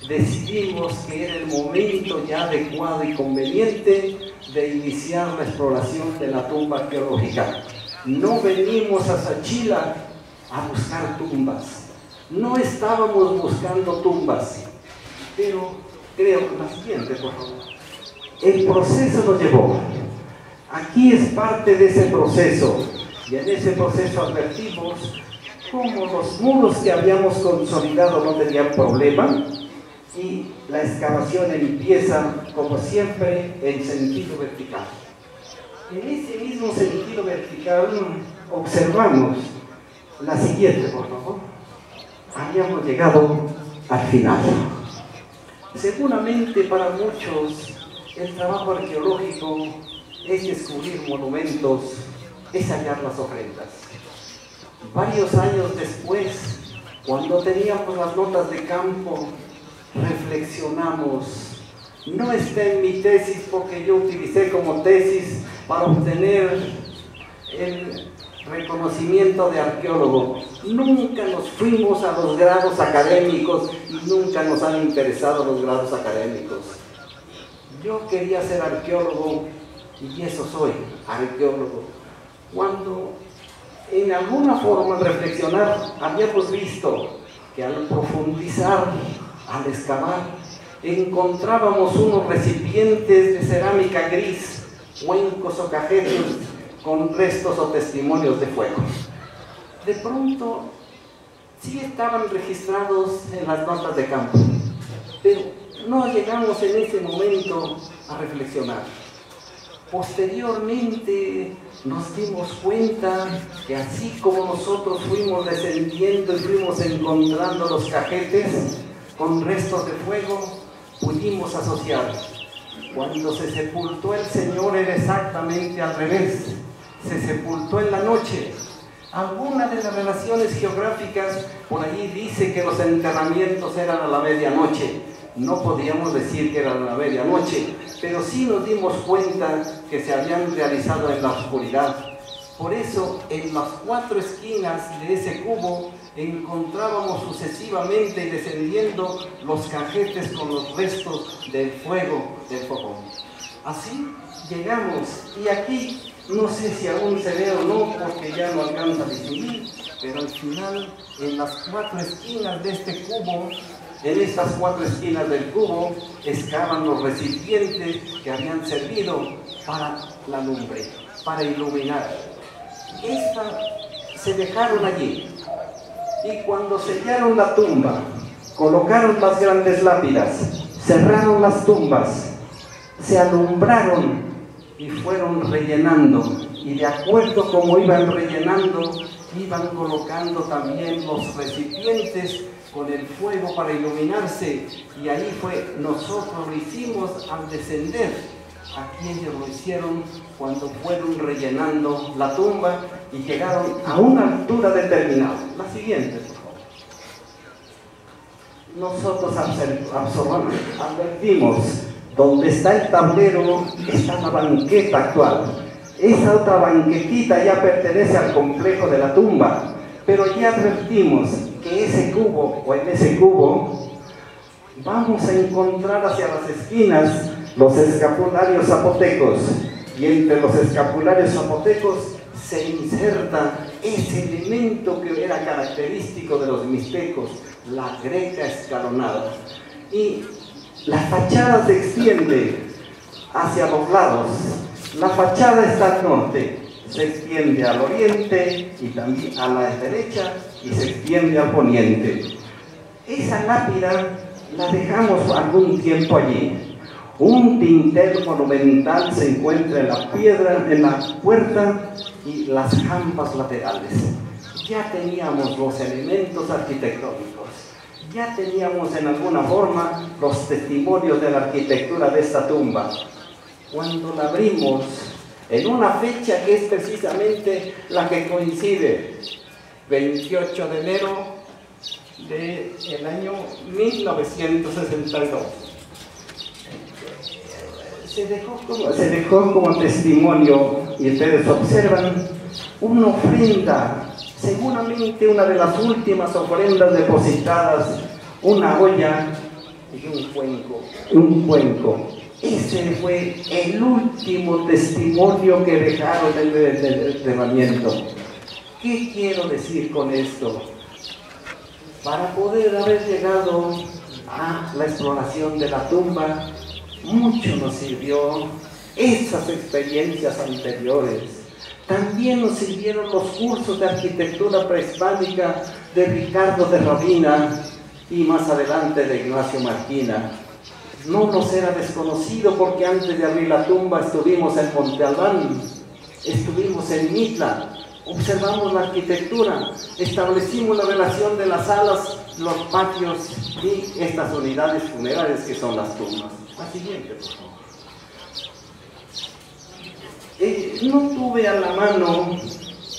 decidimos que era el momento ya adecuado y conveniente de iniciar la exploración de la tumba arqueológica. No venimos a Sachila a buscar tumbas. No estábamos buscando tumbas, pero creo, la siguiente, por favor. El proceso nos llevó. Aquí es parte de ese proceso. Y en ese proceso advertimos cómo los muros que habíamos consolidado no tenían problema y la excavación empieza, como siempre, en sentido vertical. En ese mismo sentido vertical observamos la siguiente, por favor. Habíamos llegado al final. Seguramente para muchos el trabajo arqueológico es descubrir monumentos, es hallar las ofrendas. Varios años después, cuando teníamos las notas de campo, reflexionamos. No está en mi tesis porque yo utilicé como tesis para obtener el reconocimiento de arqueólogo. Nunca nos fuimos a los grados académicos y nunca nos han interesado los grados académicos. Yo quería ser arqueólogo y eso soy, arqueólogo. Cuando en alguna forma de reflexionar habíamos visto que al profundizar, al excavar, encontrábamos unos recipientes de cerámica gris, cuencos o cajetes con restos o testimonios de fuego. De pronto, sí estaban registrados en las notas de campo, pero no llegamos en ese momento a reflexionar. Posteriormente nos dimos cuenta que así como nosotros fuimos descendiendo y fuimos encontrando los cajetes con restos de fuego, pudimos asociar. Cuando se sepultó el Señor era exactamente al revés. Se sepultó en la noche. Algunas de las relaciones geográficas por allí dice que los enterramientos eran a la medianoche. No podíamos decir que eran a la medianoche, pero sí nos dimos cuenta que se habían realizado en la oscuridad. Por eso, en las 4 esquinas de ese cubo encontrábamos sucesivamente descendiendo los cajetes con los restos del fuego del fogón. Así llegamos, y aquí no sé si aún se ve o no porque ya no alcanza a distinguir, pero al final en las 4 esquinas de este cubo, en estas 4 esquinas del cubo, excavan los recipientes que habían servido para la lumbre, para iluminar. Estas se dejaron allí, y cuando sellaron la tumba, colocaron las grandes lápidas, cerraron las tumbas, se alumbraron y fueron rellenando, y de acuerdo como iban rellenando, iban colocando también los recipientes con el fuego para iluminarse, y ahí fue, nosotros lo hicimos al descender. Aquí ellos lo hicieron cuando fueron rellenando la tumba y llegaron a una altura determinada. La siguiente, por favor. Nosotros advertimos, donde está el tablero está la banqueta actual. Esa otra banquetita ya pertenece al complejo de la tumba, pero ya advertimos que ese cubo, o en ese cubo, vamos a encontrar hacia las esquinas los escapularios zapotecos, y entre los escapularios zapotecos se inserta ese elemento que era característico de los mixtecos, la greca escalonada. Y la fachada se extiende hacia los lados. La fachada está al norte, se extiende al oriente y también a la derecha, y se extiende al poniente. Esa lápida la dejamos algún tiempo allí. Un dintel monumental se encuentra en la piedra, en la puerta y las jampas laterales. Ya teníamos los elementos arquitectónicos, ya teníamos en alguna forma los testimonios de la arquitectura de esta tumba. Cuando la abrimos, en una fecha que es precisamente la que coincide, 28 de enero del año 1962. Se dejó como testimonio, y ustedes observan, una ofrenda, seguramente una de las últimas ofrendas depositadas, una olla y un cuenco. Ese fue el último testimonio que dejaron en el enterramiento. ¿Qué quiero decir con esto? Para poder haber llegado a la exploración de la tumba, mucho nos sirvió esas experiencias anteriores. También nos sirvieron los cursos de arquitectura prehispánica de Ricardo de Ravina y más adelante de Ignacio Marquina. No nos era desconocido porque antes de abrir la tumba estuvimos en Monte Albán, estuvimos en Mitla, observamos la arquitectura, establecimos la relación de las salas, los patios y estas unidades funerarias que son las tumbas. La siguiente, por favor. No tuve a la mano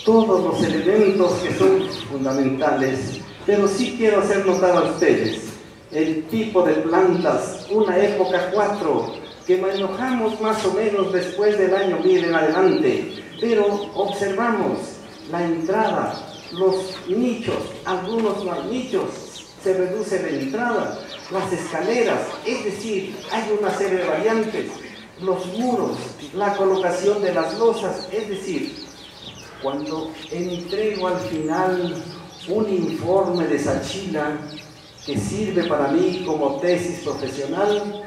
todos los elementos que son fundamentales, pero sí quiero hacer notar a ustedes el tipo de plantas, una época 4, que manejamos más o menos después del año 1000 en adelante, pero observamos la entrada, los nichos, algunos más nichos, se reduce la entrada, las escaleras, es decir, hay una serie de variantes, los muros, la colocación de las losas, es decir, cuando entrego al final un informe de Sachila que sirve para mí como tesis profesional,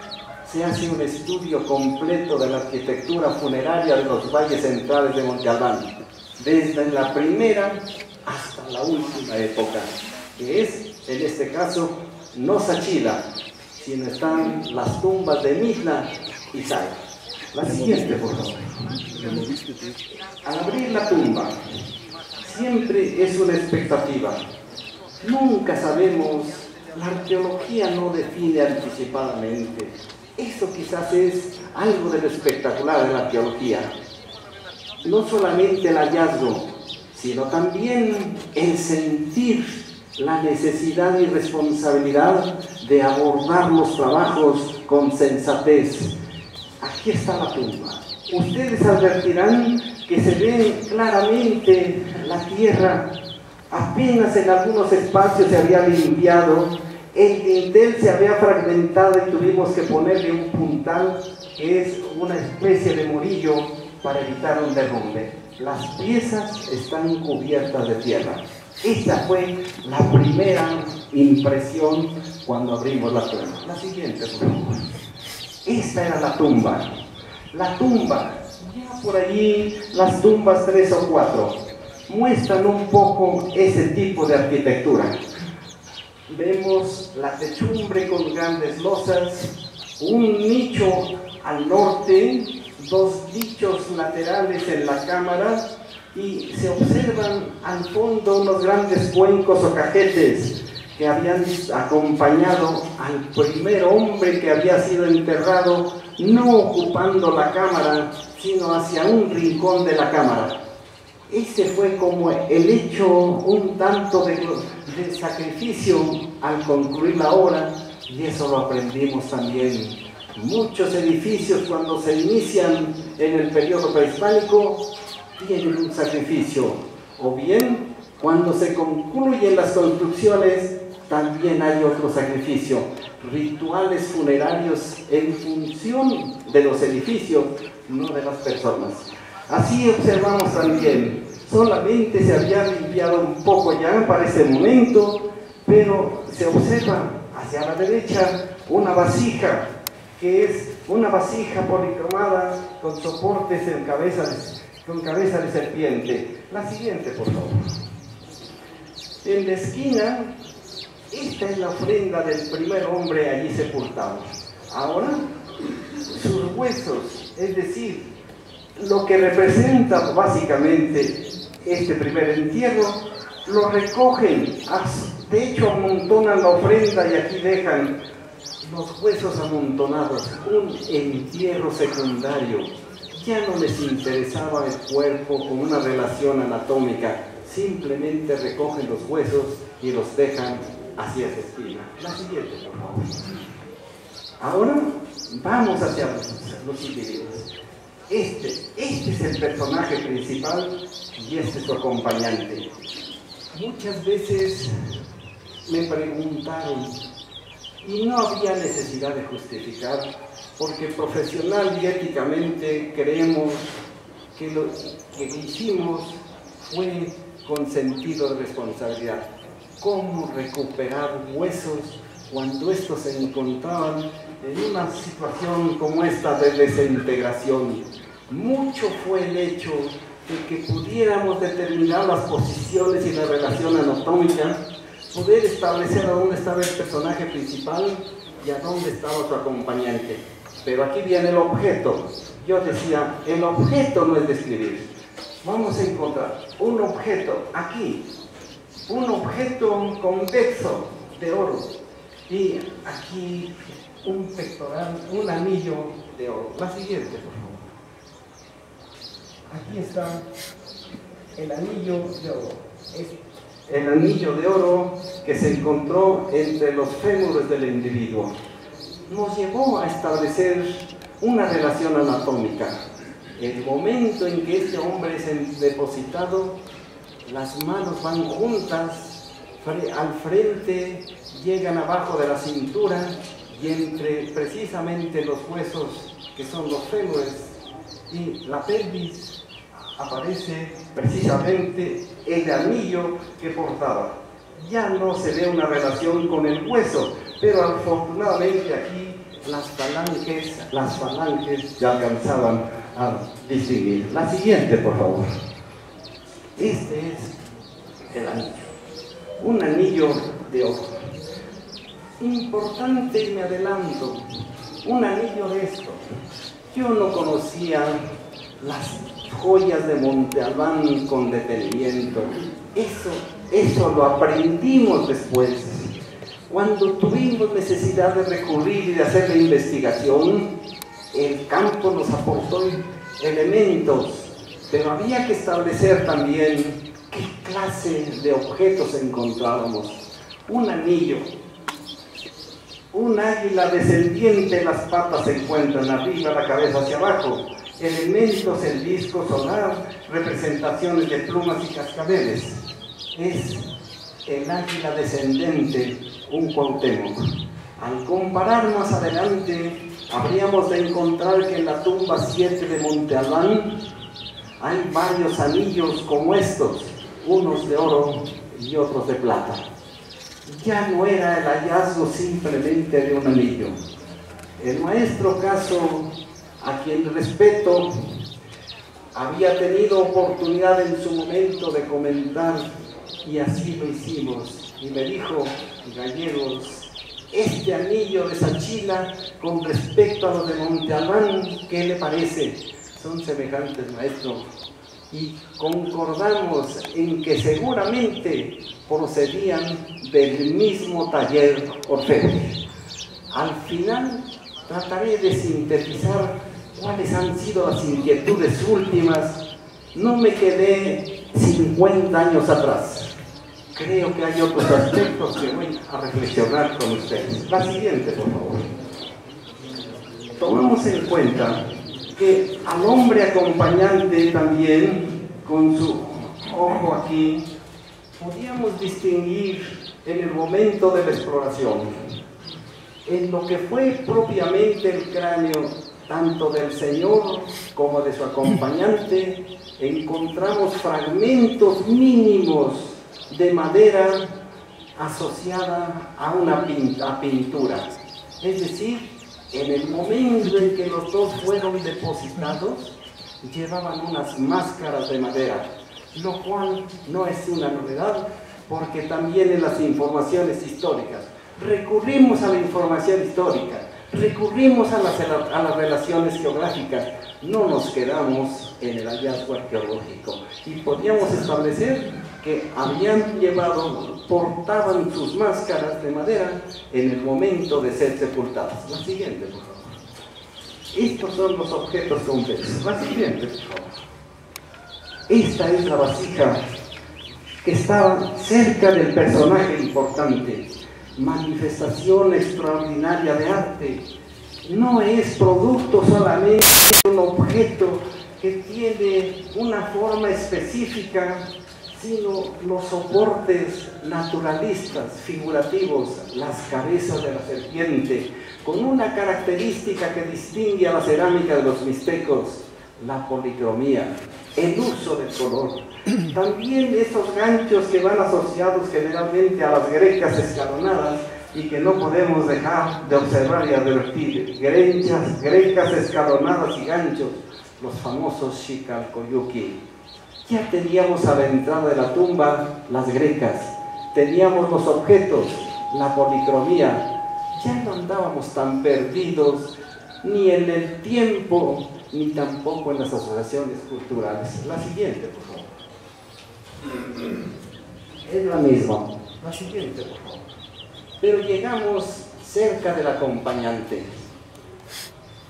se hace un estudio completo de la arquitectura funeraria de los valles centrales de Monte Albán, desde la primera hasta la última época, que es, en este caso, no Sachila, sino están las tumbas de Mitla y Say. La siguiente, por favor. Al abrir la tumba, siempre es una expectativa. Nunca sabemos, la arqueología no define anticipadamente. Eso quizás es algo de lo espectacular de la arqueología. No solamente el hallazgo, sino también el sentir la necesidad y responsabilidad de abordar los trabajos con sensatez. Aquí está la tumba. Ustedes advertirán que se ve claramente la tierra. Apenas en algunos espacios se había limpiado, el dintel se había fragmentado y tuvimos que ponerle un puntal que es una especie de morillo para evitar un derrumbe. Las piezas están cubiertas de tierra. Esta fue la primera impresión cuando abrimos la tumba. La siguiente, por favor. Esta era la tumba. La tumba, ya por allí las tumbas 3 o 4 muestran un poco ese tipo de arquitectura. Vemos la techumbre con grandes losas, un nicho al norte, 2 nichos laterales en la cámara y se observan al fondo unos grandes cuencos o cajetes que habían acompañado al primer hombre que había sido enterrado, no ocupando la cámara, sino hacia un rincón de la cámara. Ese fue como el hecho un tanto de sacrificio al concluir la obra, y eso lo aprendimos también. Muchos edificios cuando se inician en el periodo prehispánico tienen un sacrificio, o bien cuando se concluyen las construcciones también hay otro sacrificio, rituales funerarios en función de los edificios, no de las personas. Así observamos también, solamente se había limpiado un poco ya para ese momento, pero se observa hacia la derecha una vasija, que es una vasija policromada con soportes con cabeza de serpiente. La siguiente, por favor. En la esquina, esta es la ofrenda del primer hombre allí sepultado. Ahora, sus huesos, es decir, lo que representa básicamente este primer entierro, lo recogen, de hecho amontonan la ofrenda y aquí dejan los huesos amontonados, un entierro secundario. Ya no les interesaba el cuerpo con una relación anatómica, simplemente recogen los huesos y los dejan hacia esa esquina. La siguiente, por favor. Ahora vamos hacia los individuos. Este es el personaje principal y este es su acompañante. Muchas veces me preguntaron, y no había necesidad de justificar, porque profesional y éticamente creemos que lo que hicimos fue con sentido de responsabilidad. ¿Cómo recuperar huesos cuando estos se encontraban en una situación como esta de desintegración? Mucho fue el hecho de que pudiéramos determinar las posiciones y la relación anatómica, poder establecer a dónde estaba el personaje principal y a dónde estaba su acompañante. Pero aquí viene el objeto. Yo decía, el objeto no es describir. Vamos a encontrar un objeto aquí, un objeto convexo de oro, y aquí un pectoral, un anillo de oro. La siguiente, por favor. Aquí está el anillo de oro. El anillo de oro que se encontró entre los fémures del individuo. Nos llevó a establecer una relación anatómica. El momento en que este hombre es depositado, las manos van juntas, al frente, llegan abajo de la cintura, y entre precisamente los huesos que son los fémures y la pelvis aparece precisamente el anillo que portaba. Ya no se ve una relación con el hueso, pero afortunadamente aquí las falanges ya alcanzaban a distinguir. La siguiente, por favor. Este es el anillo, un anillo de oro. Importante, y me adelanto, un anillo de esto. Yo no conocía las joyas de Monte Albán con detenimiento. Eso lo aprendimos después. Cuando tuvimos necesidad de recurrir y de hacer la investigación, el campo nos aportó elementos, pero había que establecer también qué clase de objetos encontrábamos. Un anillo, un águila descendiente, las patas se encuentran arriba, la cabeza hacia abajo, elementos, el disco solar, representaciones de plumas y cascabeles. Es el águila descendente, un Cuauhtémoc. Al comparar más adelante, habríamos de encontrar que en la tumba 7 de Monte Albán hay varios anillos como estos, unos de oro y otros de plata. Ya no era el hallazgo simplemente de un anillo. El maestro Caso, a quien respeto, había tenido oportunidad en su momento de comentar, y así lo hicimos, y me dijo: gallegos, este anillo de Sachila con respecto a los de Monte Albán, ¿qué le parece? Son semejantes, maestro, y concordamos en que seguramente procedían del mismo taller orfebre. Al final trataré de sintetizar cuáles han sido las inquietudes últimas. No me quedé 50 años atrás. Creo que hay otros aspectos que voy a reflexionar con ustedes. La siguiente, por favor. Tomamos en cuenta que al hombre acompañante también, con su ojo aquí, podíamos distinguir en el momento de la exploración, en lo que fue propiamente el cráneo, tanto del señor como de su acompañante, encontramos fragmentos mínimos de madera asociada a una pintura. Es decir, en el momento en que los dos fueron depositados, llevaban unas máscaras de madera, lo cual no es una novedad, porque también en las informaciones históricas recurrimos a la información histórica, recurrimos a las relaciones geográficas, no nos quedamos en el hallazgo arqueológico, y podíamos establecer que portaban sus máscaras de madera en el momento de ser sepultados. La siguiente, por favor. Estos son los objetos complejos. La siguiente, por favor. Esta es la vasija que estaba cerca del personaje importante. Manifestación extraordinaria de arte. No es producto solamente de un objeto que tiene una forma específica, sino los soportes naturalistas, figurativos, las cabezas de la serpiente, con una característica que distingue a la cerámica de los mixtecos: la policromía, el uso del color. También esos ganchos que van asociados generalmente a las grecas escalonadas y que no podemos dejar de observar y advertir: grecas escalonadas y ganchos, los famosos Xicalcoyuqui. Ya teníamos a la entrada de la tumba las grecas, teníamos los objetos, la policromía, ya no andábamos tan perdidos ni en el tiempo, ni tampoco en las asociaciones culturales. La siguiente, por favor. Es la misma. La siguiente, por favor. Pero llegamos cerca del acompañante.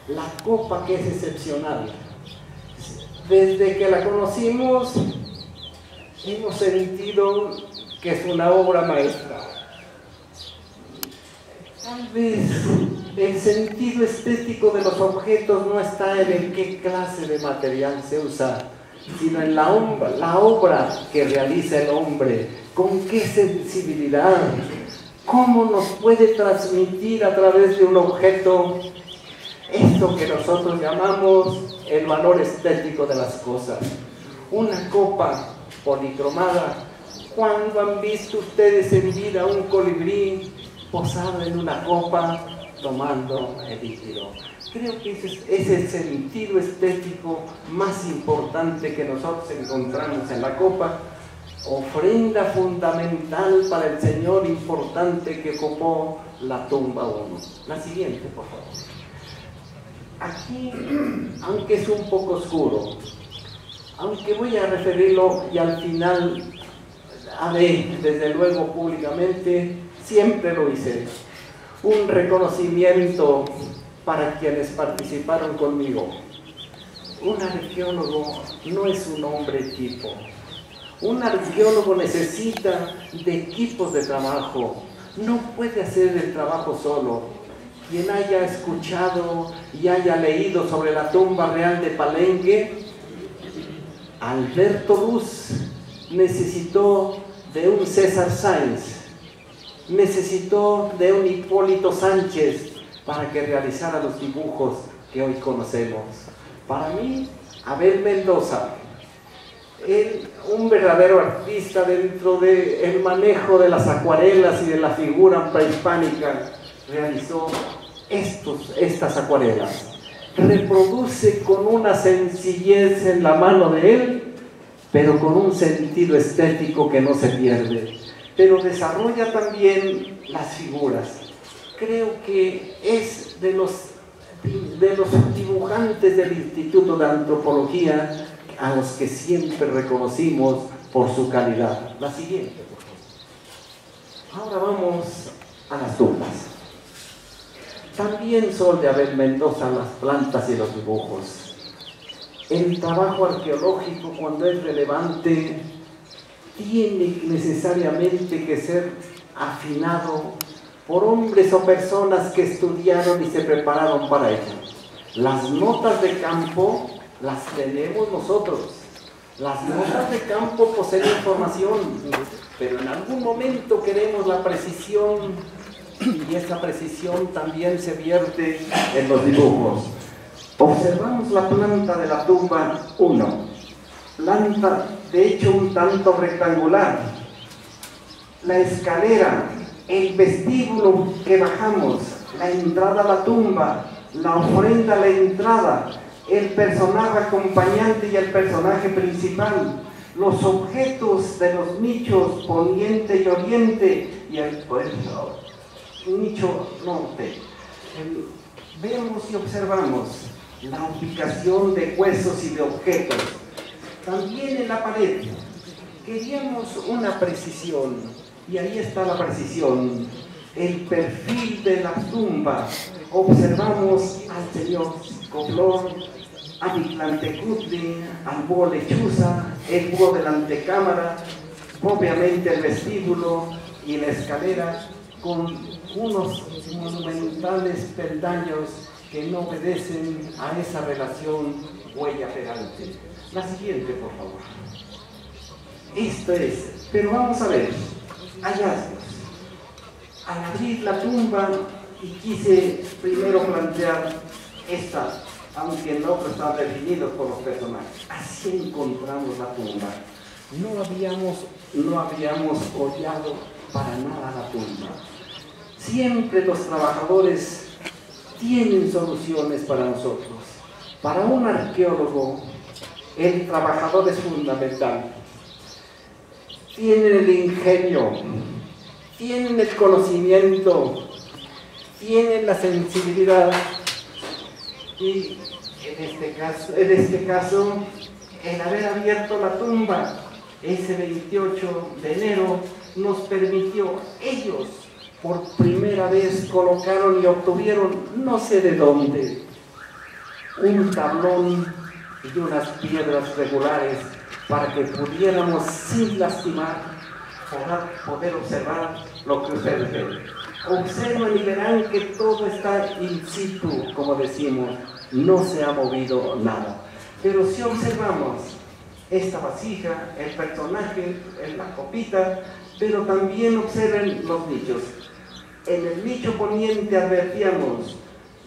La copa, que es excepcional. Desde que la conocimos, hemos sentido que es una obra maestra. Tal vez el sentido estético de los objetos no está en qué clase de material se usa, sino en la obra que realiza el hombre, con qué sensibilidad, cómo nos puede transmitir a través de un objeto esto que nosotros llamamos el valor estético de las cosas. Una copa policromada. ¿Cuándo han visto ustedes en vida un colibrí posado en una copa tomando el líquido? Creo que ese es el sentido estético más importante que nosotros encontramos en la copa. Ofrenda fundamental para el Señor importante que ocupó la tumba 1. La siguiente, por favor. Aquí, aunque es un poco oscuro, aunque voy a referirlo y al final haré, desde luego públicamente, siempre lo hice, un reconocimiento para quienes participaron conmigo. Un arqueólogo no es un hombre tipo. Un arqueólogo necesita de equipos de trabajo. No puede hacer el trabajo solo. Quien haya escuchado y haya leído sobre la tumba real de Palenque, Alberto Luz necesitó de un César Sáenz, necesitó de un Hipólito Sánchez para que realizara los dibujos que hoy conocemos. Para mí, Abel Mendoza, un verdadero artista dentro del manejo de las acuarelas y de la figura prehispánica, realizó estas acuarelas. Reproduce con una sencillez en la mano de él, pero con un sentido estético que no se pierde. Pero desarrolla también las figuras. Creo que es de los dibujantes del Instituto de Antropología a los que siempre reconocimos por su calidad. La siguiente, por favor. Ahora vamos a las tumbas. También son de Abel Mendoza las plantas y los dibujos. El trabajo arqueológico, cuando es relevante, tiene necesariamente que ser afinado por hombres o personas que estudiaron y se prepararon para ello. Las notas de campo las tenemos nosotros. Las notas de campo poseen información, pero en algún momento queremos la precisión, y esa precisión también se vierte en los dibujos. Observamos la planta de la tumba 1. Planta, de hecho, un tanto rectangular. La escalera, el vestíbulo que bajamos, la entrada a la tumba, la ofrenda a la entrada, el personaje acompañante y el personaje principal, los objetos de los nichos poniente y oriente y el nicho norte. Vemos y observamos la ubicación de huesos y de objetos. También en la pared queríamos una precisión, y ahí está la precisión. El perfil de la tumba. Observamos al señor Coblón, a Mictlantecutli, al búho lechuza, el búho de la antecámara, obviamente el vestíbulo y la escalera, con unos monumentales peldaños que no obedecen a esa relación huella-pegante. La siguiente, por favor. Esto es, pero vamos a ver, hallazgos. Al abrir la tumba, y quise primero plantear esta, aunque el otro está definido por los personajes. Así encontramos la tumba. No habíamos hollado para nada la tumba. Siempre los trabajadores tienen soluciones para nosotros. Para un arqueólogo, el trabajador es fundamental. Tienen el ingenio, tienen el conocimiento, tienen la sensibilidad y en este caso, el haber abierto la tumba ese 28 de enero nos permitió, ellos por primera vez colocaron y obtuvieron, no sé de dónde, un tablón y unas piedras regulares para que pudiéramos, sin lastimar, poder observar lo que ustedes ven. Observan y verán que todo está in situ, como decimos, no se ha movido nada. Pero si observamos esta vasija, el personaje, en la copita, pero también observen los nichos. En el nicho poniente advertíamos,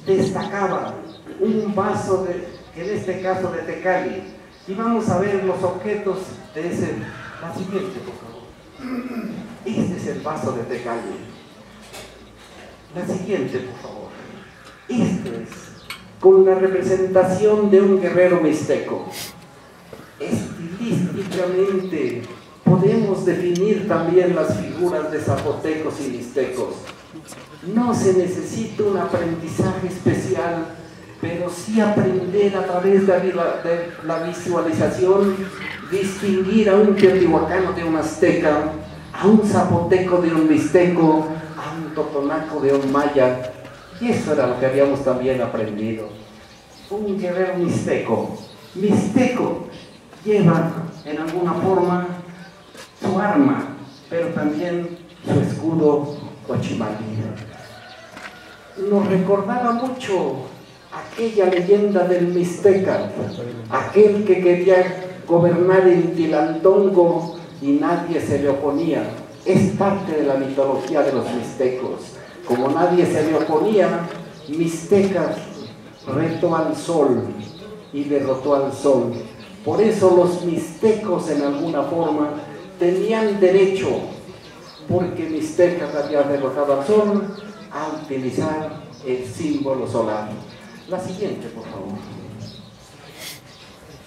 destacaba un vaso, en este caso de Tecali, y vamos a ver los objetos de ese. La siguiente, por favor. Este es el vaso de Tecali. La siguiente, por favor. Esto es con la representación de un guerrero mixteco. Estilísticamente podemos definir también las figuras de zapotecos y mixtecos. No se necesita un aprendizaje especial, pero sí aprender a través de la visualización, distinguir a un teotihuacano de un azteca, a un zapoteco de un mixteco, a un totonaco de un maya. Y eso era lo que habíamos también aprendido. Un guerrero mixteco. Mixteco lleva en alguna forma su arma, pero también su escudo cochimalí. Nos recordaba mucho aquella leyenda del mixteca, aquel que quería gobernar en Tilantongo y nadie se le oponía. Es parte de la mitología de los mixtecos. Como nadie se le oponía, Mixteca retó al sol y derrotó al sol. Por eso los mixtecos en alguna forma tenían derecho, porque Mixteca había derrotado al sol, a utilizar el símbolo solar. La siguiente, por favor.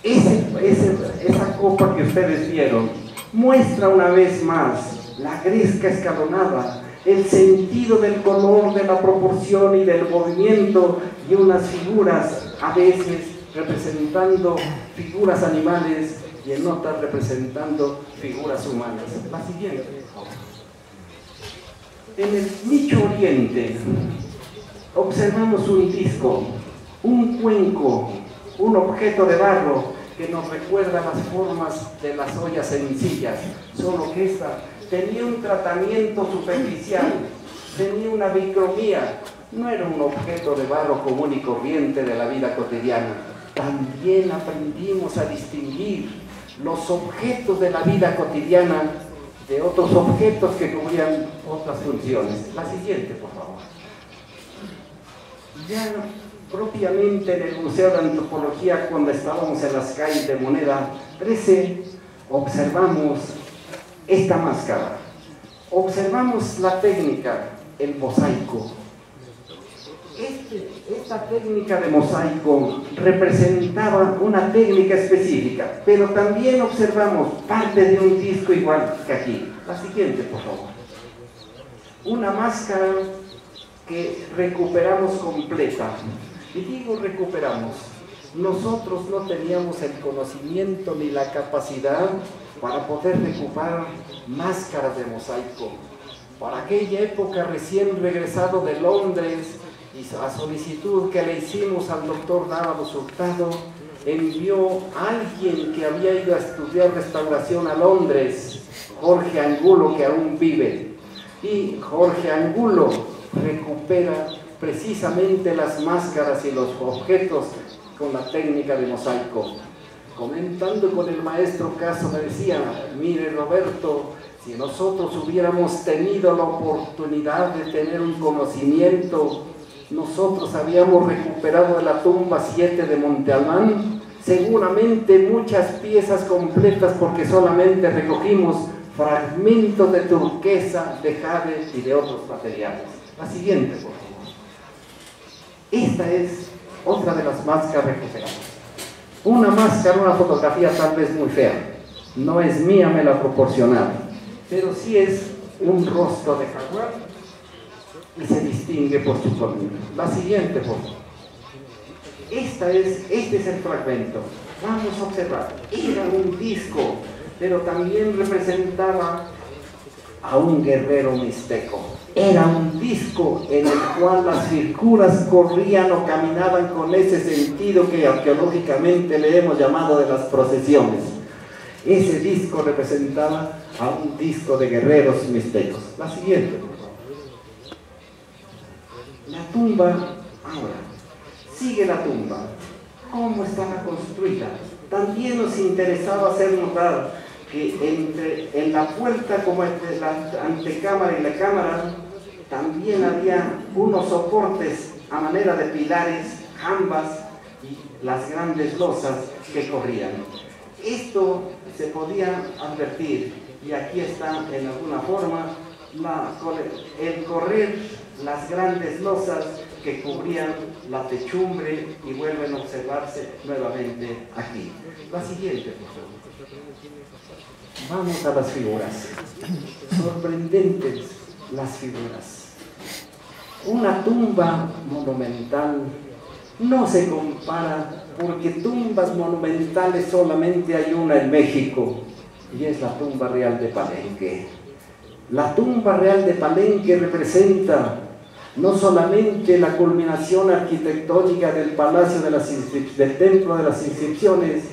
Esa copa que ustedes vieron muestra una vez más la gresca escalonada, el sentido del color, de la proporción y del movimiento, y unas figuras a veces representando figuras animales y en otras representando figuras humanas. La siguiente. En el nicho oriente observamos un disco, un cuenco, un objeto de barro que nos recuerda las formas de las ollas sencillas, solo que esta tenía un tratamiento superficial, tenía una bicromía, no era un objeto de barro común y corriente de la vida cotidiana. También aprendimos a distinguir los objetos de la vida cotidiana de otros objetos que cubrían otras funciones. La siguiente, por favor. Ya propiamente en el Museo de Antropología, cuando estábamos en las calles de Moneda 13, observamos esta máscara, observamos la técnica, el mosaico. Esta técnica de mosaico representaba una técnica específica, pero también observamos parte de un disco igual que aquí. La siguiente, por favor. Una máscara que recuperamos completa. Y digo recuperamos, nosotros no teníamos el conocimiento ni la capacidad para poder recuperar máscaras de mosaico. Para aquella época, recién regresado de Londres, y a solicitud que le hicimos al doctor Dávalos Hurtado, envió a alguien que había ido a estudiar restauración a Londres, Jorge Angulo, que aún vive. Y Jorge Angulo recupera precisamente las máscaras y los objetos con la técnica de mosaico. Comentando con el maestro Caso, me decía: mire, Roberto, si nosotros hubiéramos tenido la oportunidad de tener un conocimiento, nosotros habíamos recuperado de la tumba 7 de Monte Albán seguramente muchas piezas completas, porque solamente recogimos fragmentos de turquesa, de jade y de otros materiales. La siguiente, por favor. Esta es otra de las máscaras recuperadas. una máscara, una fotografía tal vez muy fea. No es mía, me la proporcionaron. Pero sí es un rostro de jaguar y se distingue por su colmillo. La siguiente, por favor. Este es el fragmento. Vamos a observar. Era un disco, pero también representaba a un guerrero mixteco. Era un disco en el cual las figuras corrían o caminaban con ese sentido que arqueológicamente le hemos llamado de las procesiones. Ese disco representaba a un disco de guerreros mixtecos. La siguiente, por favor. La tumba, ahora, sigue la tumba. ¿Cómo estaba construida? También nos interesaba hacer notar que en la puerta, como entre la antecámara y la cámara, también había unos soportes a manera de pilares, jambas y las grandes losas que corrían. Esto se podía advertir, y aquí está en alguna forma el correr las grandes losas que cubrían la techumbre y vuelven a observarse nuevamente aquí. La siguiente, por favor. Vamos a las figuras. Sorprendentes las figuras. Una tumba monumental no se compara, porque tumbas monumentales solamente hay una en México, y es la tumba real de Palenque. La tumba real de Palenque representa no solamente la culminación arquitectónica del palacio del templo de las inscripciones,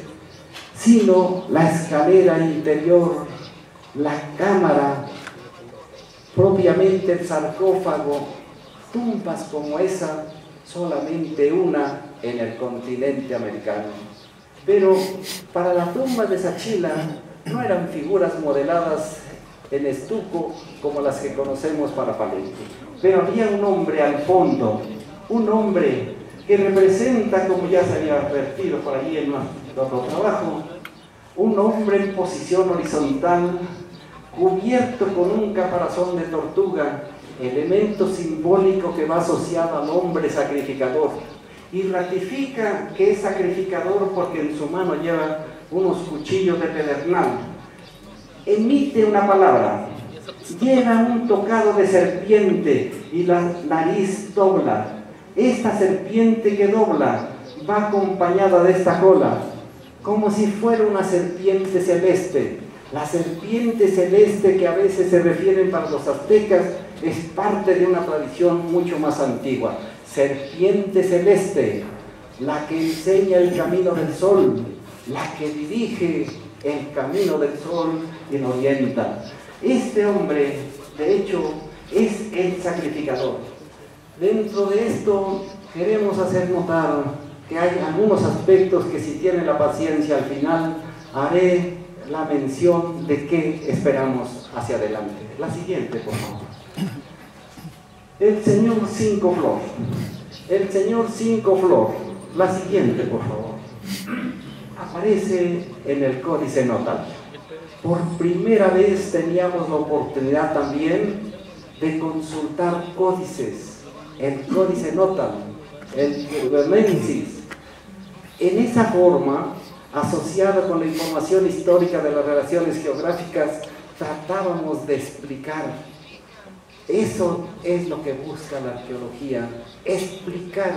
sino la escalera interior, la cámara, propiamente el sarcófago. Tumbas como esa, solamente una en el continente americano. Pero para la tumba de Sachila no eran figuras modeladas en estuco como las que conocemos para Palenque, pero había un hombre al fondo, un hombre que representa, como ya se había advertido por allí en otro trabajo, un hombre en posición horizontal, cubierto con un caparazón de tortuga, elemento simbólico que va asociado al hombre sacrificador, y ratifica que es sacrificador porque en su mano lleva unos cuchillos de pedernal. Emite una palabra, lleva un tocado de serpiente y la nariz dobla. Esta serpiente que dobla va acompañada de esta cola, como si fuera una serpiente celeste. La serpiente celeste que a veces se refieren para los aztecas es parte de una tradición mucho más antigua. Serpiente celeste, la que enseña el camino del sol, la que dirige el camino del sol y lo orienta. Este hombre, de hecho, es el sacrificador. Dentro de esto queremos hacer notar que hay algunos aspectos que, si tienen la paciencia, al final haré la mención de qué esperamos hacia adelante. La siguiente, por favor. El señor Cinco Flor. El señor Cinco Flor. La siguiente, por favor. Aparece en el Códice Notal. Por primera vez teníamos la oportunidad también de consultar códices. El Códice Notal, el Gubermensis. En esa forma, asociada con la información histórica de las relaciones geográficas, tratábamos de explicar. Eso es lo que busca la arqueología, explicar,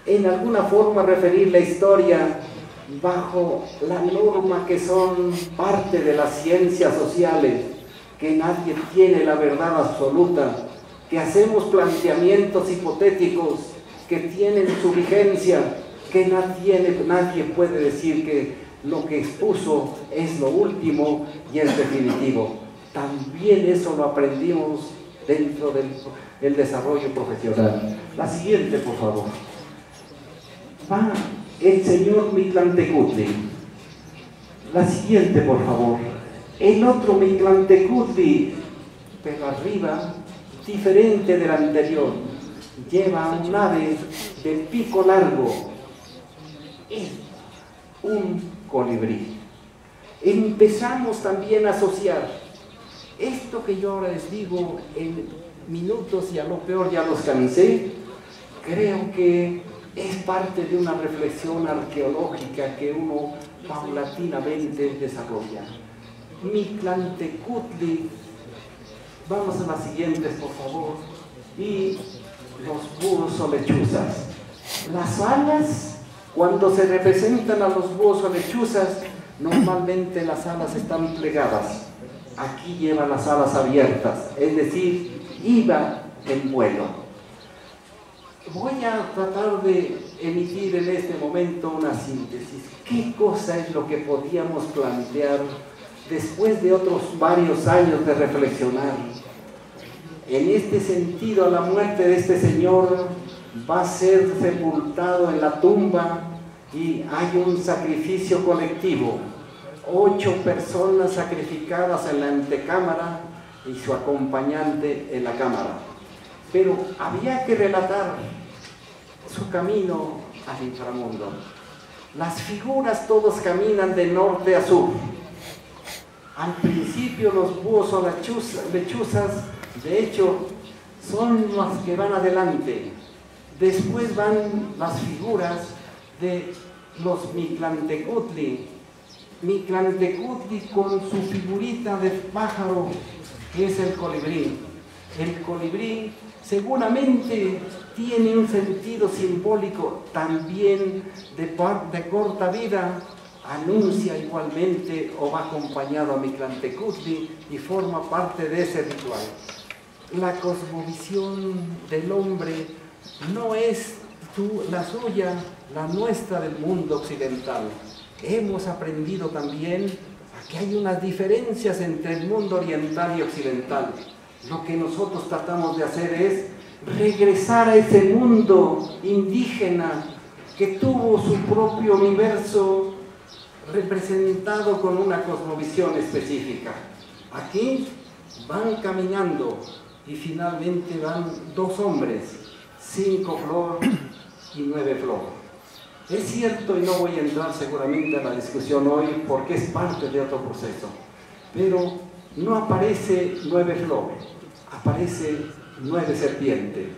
en alguna forma referir la historia bajo la norma que son parte de las ciencias sociales, que nadie tiene la verdad absoluta, que hacemos planteamientos hipotéticos que tienen su vigencia, que nadie puede decir que lo que expuso es lo último y es definitivo. También eso lo aprendimos dentro del desarrollo profesional. La siguiente, por favor. Va el señor Mictlantecutli. La siguiente, por favor. El otro Mictlantecutli, pero arriba, diferente del anterior. Lleva un ave de pico largo. Es un colibrí. Empezamos también a asociar esto que yo ahora les digo en minutos, y a lo peor ya los cansé. Creo que es parte de una reflexión arqueológica que uno paulatinamente desarrolla. Mictlantecutli, vamos a las siguientes por favor, y los búhos o lechuzas. Las alas, cuando se representan a los búhos o lechuzas, normalmente las alas están plegadas. Aquí lleva las alas abiertas, es decir, iba en vuelo. Voy a tratar de emitir en este momento una síntesis. ¿Qué cosa es lo que podíamos plantear después de otros varios años de reflexionar? En este sentido, a la muerte de este señor va a ser sepultado en la tumba y hay un sacrificio colectivo. 8 personas sacrificadas en la antecámara y su acompañante en la cámara. Pero había que relatar su camino al inframundo. Las figuras todos caminan de norte a sur. Al principio los búhos o lechuzas, de hecho, son los que van adelante. Después van las figuras de los Mictlantecutli. Mictlantecutli con su figurita de pájaro, que es el colibrí. El colibrí seguramente tiene un sentido simbólico también de corta vida, anuncia igualmente o va acompañado a Mictlantecutli y forma parte de ese ritual. La cosmovisión del hombre no es la suya, la nuestra del mundo occidental. Hemos aprendido también a que hay unas diferencias entre el mundo oriental y occidental. Lo que nosotros tratamos de hacer es regresar a ese mundo indígena que tuvo su propio universo representado con una cosmovisión específica. Aquí van caminando y finalmente van 2 hombres, 5 flor y 9 flor. Es cierto, y no voy a entrar seguramente a la discusión hoy porque es parte de otro proceso, pero no aparece 9 flor, aparece 9 serpientes.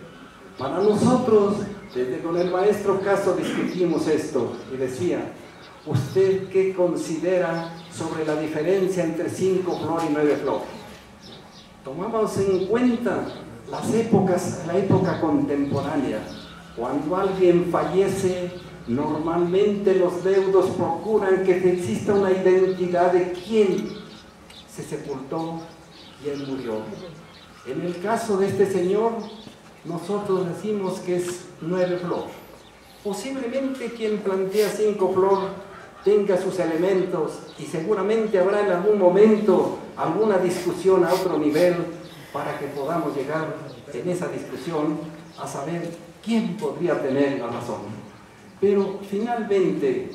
Para nosotros, desde con el maestro Caso discutimos esto y decía, ¿usted qué considera sobre la diferencia entre 5 flor y 9 flor? Tomamos en cuenta las épocas, la época contemporánea. Cuando alguien fallece, normalmente los deudos procuran que exista una identidad de quién se sepultó y él murió. En el caso de este señor, nosotros decimos que es 9 flor. Posiblemente quien plantea 5 flor tenga sus elementos y seguramente habrá en algún momento alguna discusión a otro nivel para que podamos llegar en esa discusión a saber quién podría tener la razón. Pero finalmente,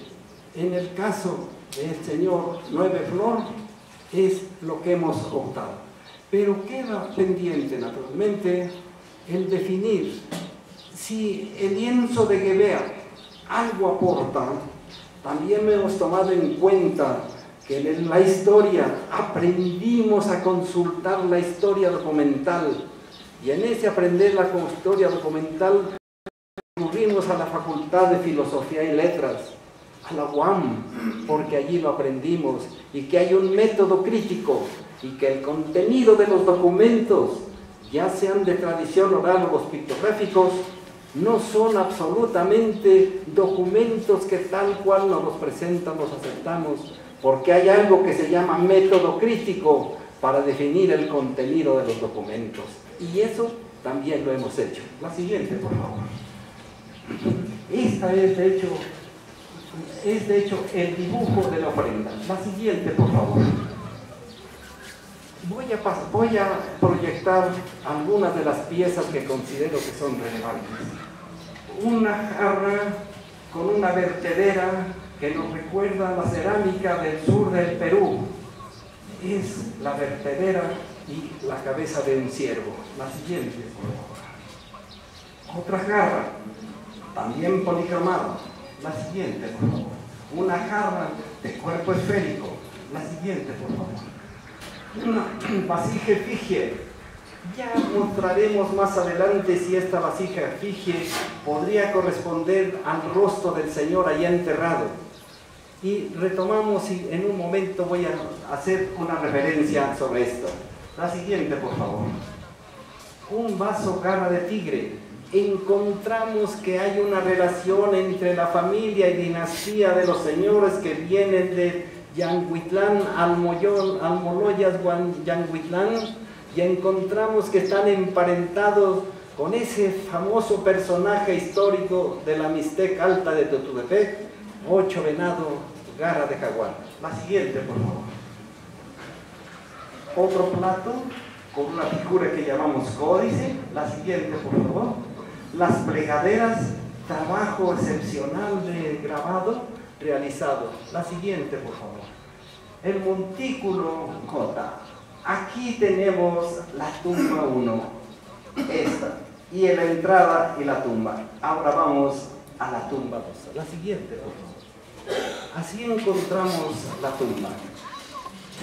en el caso del señor 9 flor, es lo que hemos optado. Pero queda pendiente, naturalmente, el definir si el lienzo de Guevara algo aporta. También hemos tomado en cuenta que en la historia aprendimos a consultar la historia documental y en ese aprender la historia documental recurrimos a la Facultad de Filosofía y Letras, a la UAM, porque allí lo aprendimos, y que hay un método crítico, y que el contenido de los documentos, ya sean de tradición oral o los pictográficos, no son absolutamente documentos que tal cual nos los presentan, los aceptamos, porque hay algo que se llama método crítico para definir el contenido de los documentos. Y eso también lo hemos hecho. La siguiente, por favor. Esta es de hecho el dibujo de la ofrenda. La siguiente, por favor. Voy a proyectar algunas de las piezas que considero que son relevantes. Una jarra con una vertedera que nos recuerda la cerámica del sur del Perú. Es la vertedera y la cabeza de un ciervo. La siguiente, por favor. Otra jarra, también policromada. La siguiente, por favor. Una jarra de cuerpo esférico. La siguiente, por favor. Una vasija efigie Ya mostraremos más adelante si esta vasija efigie podría corresponder al rostro del Señor allá enterrado. Y retomamos y en un momento voy a hacer una referencia sobre esto. La siguiente, por favor. Un vaso garra de tigre. Encontramos que hay una relación entre la familia y dinastía de los señores que vienen de Yanguitlán, Almoloyas, Yanguitlán, y encontramos que están emparentados con ese famoso personaje histórico de la Mixteca Alta de Totutepec, 8 venado, garra de jaguar. La siguiente, por favor. Otro plato con una figura que llamamos códice. La siguiente, por favor. Las plegaderas, trabajo excepcional de grabado realizado. La siguiente, por favor. El montículo J. Aquí tenemos la tumba 1, esta, y en la entrada y la tumba. Ahora vamos a la tumba 2. La siguiente, por favor. Así encontramos la tumba.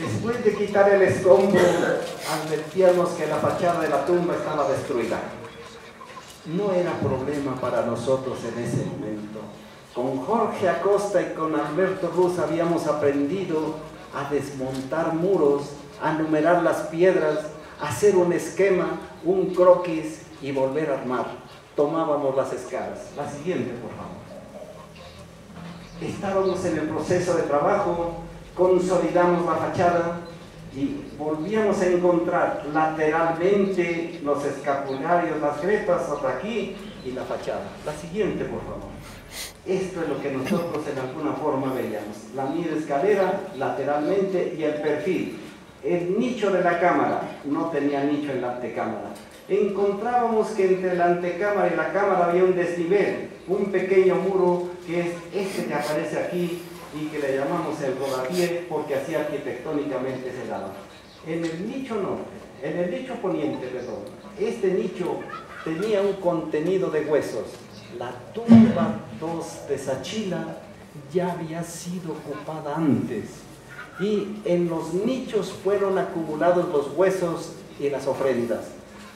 Después de quitar el escombro, advertíamos que la fachada de la tumba estaba destruida. No era problema para nosotros en ese momento. Con Jorge Acosta y con Alberto Ruz habíamos aprendido a desmontar muros, a numerar las piedras, a hacer un esquema, un croquis y volver a armar. Tomábamos las escalas. La siguiente, por favor. Estábamos en el proceso de trabajo, consolidamos la fachada y volvíamos a encontrar lateralmente los escapularios, las gretas, otra aquí y la fachada. La siguiente, por favor. Esto es lo que nosotros en alguna forma veíamos. La mira escalera lateralmente y el perfil. El nicho de la cámara, no tenía nicho en la antecámara. Encontrábamos que entre la antecámara y la cámara había un desnivel, un pequeño muro que es este que aparece aquí y que le llamamos el rodapié porque así arquitectónicamente se daba. En el nicho norte, en el nicho poniente, perdón, este nicho tenía un contenido de huesos. La tumba 2 de Sachila ya había sido ocupada antes y en los nichos fueron acumulados los huesos y las ofrendas.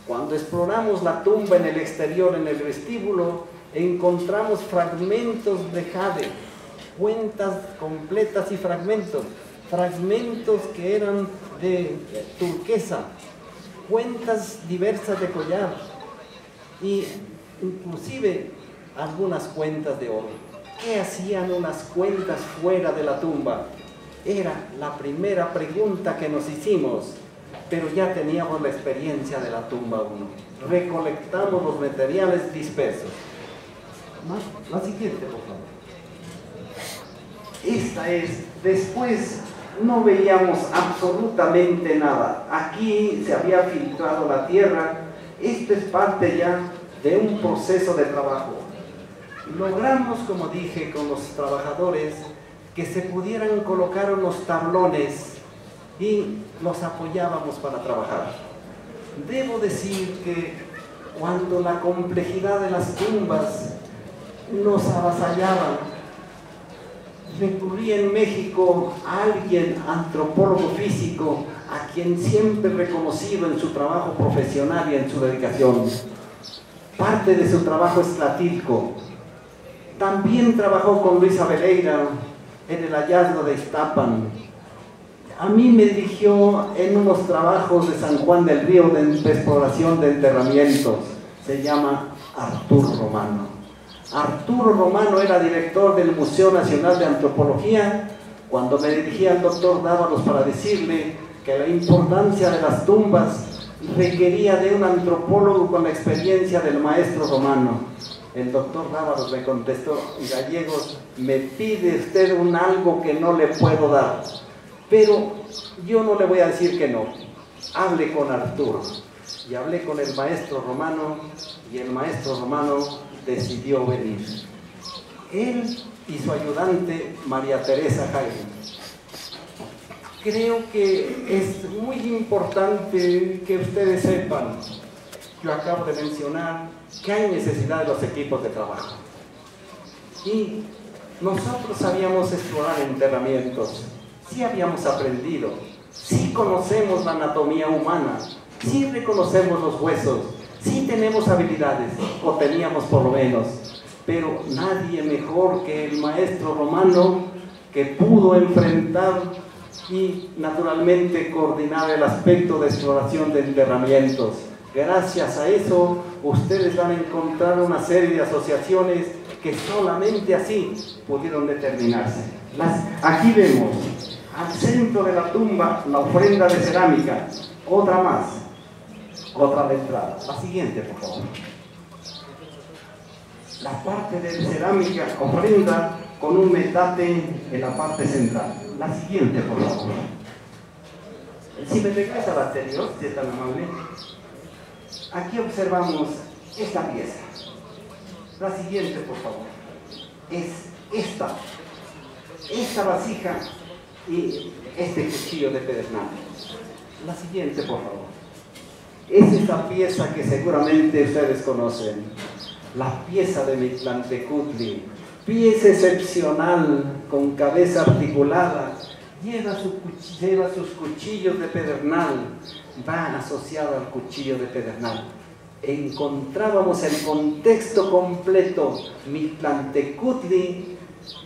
Cuando exploramos la tumba en el exterior, en el vestíbulo, encontramos fragmentos de jade, cuentas completas y fragmentos que eran de turquesa, cuentas diversas de collar y inclusive algunas cuentas de oro. ¿Qué hacían unas cuentas fuera de la tumba? Era la primera pregunta que nos hicimos, pero ya teníamos la experiencia de la tumba 1. Recolectamos los materiales dispersos. La siguiente, por favor. Esta es, después no veíamos absolutamente nada. Aquí se había filtrado la tierra. Esto es parte ya de un proceso de trabajo. Logramos, como dije, con los trabajadores, que se pudieran colocar unos tablones y los apoyábamos para trabajar. Debo decir que cuando la complejidad de las tumbas nos avasallaba, recurrí en México a alguien, antropólogo físico, a quien siempre he reconocido en su trabajo profesional y en su dedicación. Parte de su trabajo es Tlatilco. También trabajó con Luis Abeleira en el hallazgo de Iztapan. A mí me dirigió en unos trabajos de San Juan del Río de exploración de enterramientos. Se llama Arturo Romano. Arturo Romano era director del Museo Nacional de Antropología cuando me dirigí al doctor Dávalos para decirle que la importancia de las tumbas requería de un antropólogo con la experiencia del maestro Romano. El doctor Dávalos me contestó: Gallegos, me pide usted un algo que no le puedo dar, pero yo no le voy a decir que no. Hable con Arturo. Y hablé con el maestro Romano y el maestro Romano decidió venir. Él y su ayudante María Teresa Jaime. Creo que es muy importante que ustedes sepan, yo acabo de mencionar que hay necesidad de los equipos de trabajo. Y nosotros sabíamos explorar enterramientos, sí habíamos aprendido, sí conocemos la anatomía humana, Sí reconocemos los huesos, sí tenemos habilidades, o teníamos por lo menos, pero nadie mejor que el maestro romano que pudo enfrentar y naturalmente coordinar el aspecto de exploración de enterramientos. Gracias a eso, ustedes van a encontrar una serie de asociaciones que solamente así pudieron determinarse. Aquí vemos, al centro de la tumba, la ofrenda de cerámica, otra más, otra de entrada. La siguiente, por favor. La parte de cerámica, ofrenda con un metate en la parte central. La siguiente, por favor. Si me regresa la anterior, si es tan amable. Aquí observamos esta pieza. La siguiente, por favor. Es esta vasija y este cuchillo de pedernal. La siguiente, por favor. Es esta pieza que seguramente ustedes conocen. La pieza de Mictlantecutli. Pieza excepcional, con cabeza articulada. Lleva sus cuchillos de pedernal. Va asociado al cuchillo de pedernal. Encontrábamos el contexto completo, Mictlantecutli,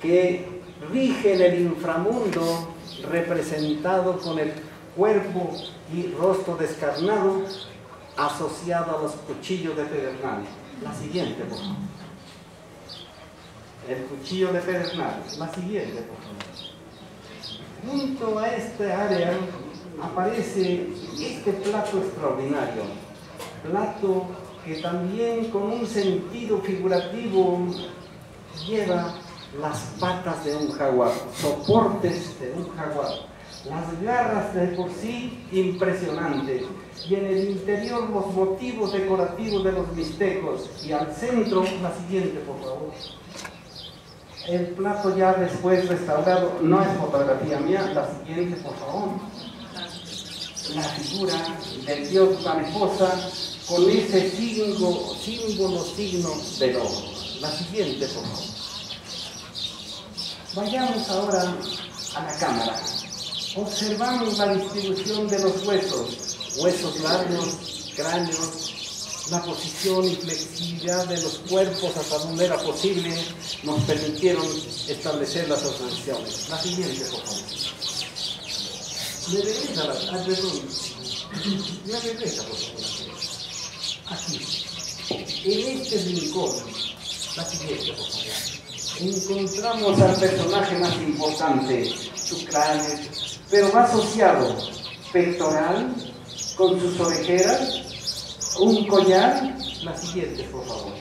que rige en el inframundo, representado con el cuerpo y rostro descarnado, asociado a los cuchillos de pedernal. La siguiente, por favor. El cuchillo de pedernal. La siguiente, por favor. Junto a esta área aparece este plato extraordinario. Plato que también con un sentido figurativo lleva las patas de un jaguar, soportes de un jaguar, las garras de por sí impresionantes, y en el interior los motivos decorativos de los mixtecos, y al centro, la siguiente, por favor. El plato ya después restaurado, no es fotografía mía, la siguiente, por favor. La figura del dios Manefosa con ese signo del oro. La siguiente, por favor. Vayamos ahora a la cámara. Observamos la distribución de los huesos largos, cráneos, la posición y flexibilidad de los cuerpos hasta donde era posible nos permitieron establecer las asociaciones. La siguiente, por favor. Me regresa al perdón. Me regresa, por favor. Aquí. En este rincón. La siguiente, por favor. Encontramos al personaje más importante, su cráneo, pero va asociado pectoral con sus orejeras, un collar. La siguiente, por favor.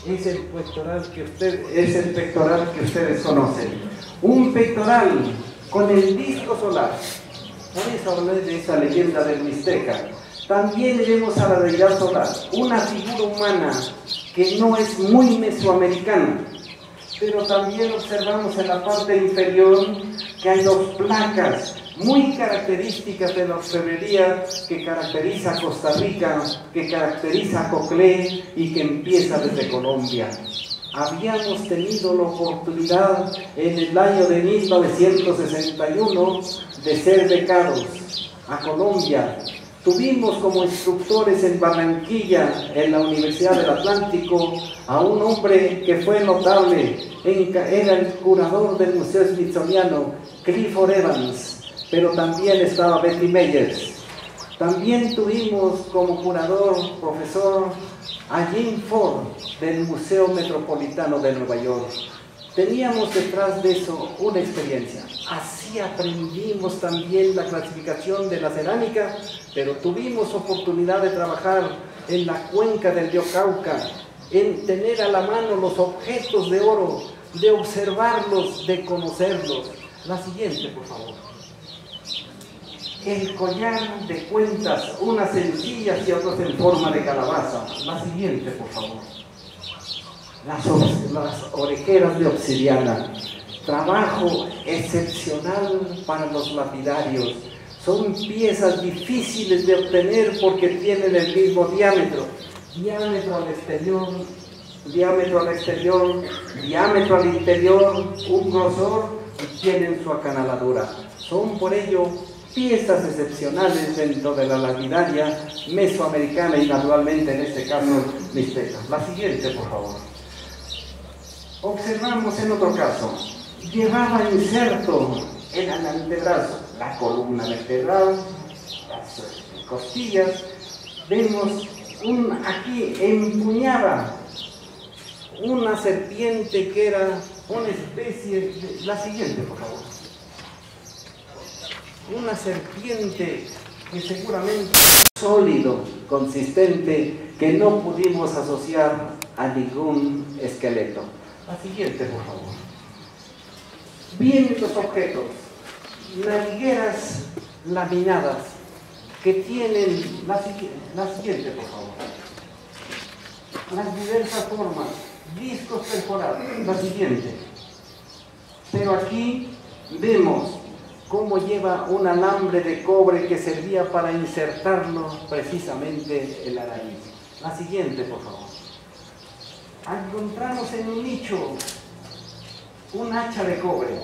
Es el pectoral que ustedes conocen. Un pectoral con el disco solar. Por eso hablé de esa leyenda del Mixteca. También vemos a la deidad solar, una figura humana que no es muy mesoamericana, pero también observamos en la parte inferior que hay dos placas muy características de la orfebrería que caracteriza a Costa Rica, que caracteriza a Coclé y que empieza desde Colombia. Habíamos tenido la oportunidad en el año de 1961 de ser becados a Colombia. Tuvimos como instructores en Barranquilla, en la Universidad del Atlántico, a un hombre que fue notable, era el curador del Museo Smithsoniano, Clifford Evans, pero también estaba Betty Meyers. También tuvimos como curador, profesor, a Jim Ford del Museo Metropolitano de Nueva York. Teníamos detrás de eso una experiencia. Así aprendimos también la clasificación de la cerámica, pero tuvimos oportunidad de trabajar en la cuenca del río Cauca, en tener a la mano los objetos de oro, de observarlos, de conocerlos. La siguiente, por favor. El collar de cuentas, unas sencillas y otras en forma de calabaza. La siguiente, por favor. Las orejeras de obsidiana. Trabajo excepcional para los lapidarios. Son piezas difíciles de obtener porque tienen el mismo diámetro. Diámetro al exterior, diámetro al exterior, diámetro al interior, un grosor y tienen su acanaladura. Son por ello piezas excepcionales dentro de la lapidaria mesoamericana y naturalmente en este caso mixteca. La siguiente, por favor. Observamos en otro caso, llevaba inserto en el antebrazo, la columna vertebral, las costillas. Vemos aquí empuñaba una serpiente que era una especie de... La siguiente, por favor. Una serpiente que seguramente sólido, consistente, que no pudimos asociar a ningún esqueleto. La siguiente, por favor. Vienen los objetos, narigueras laminadas, que tienen la siguiente, por favor. Las diversas formas, discos perforados, la siguiente. Pero aquí vemos cómo lleva un alambre de cobre que servía para insertarlo precisamente en la nariz. La siguiente, por favor. Encontramos en un nicho un hacha de cobre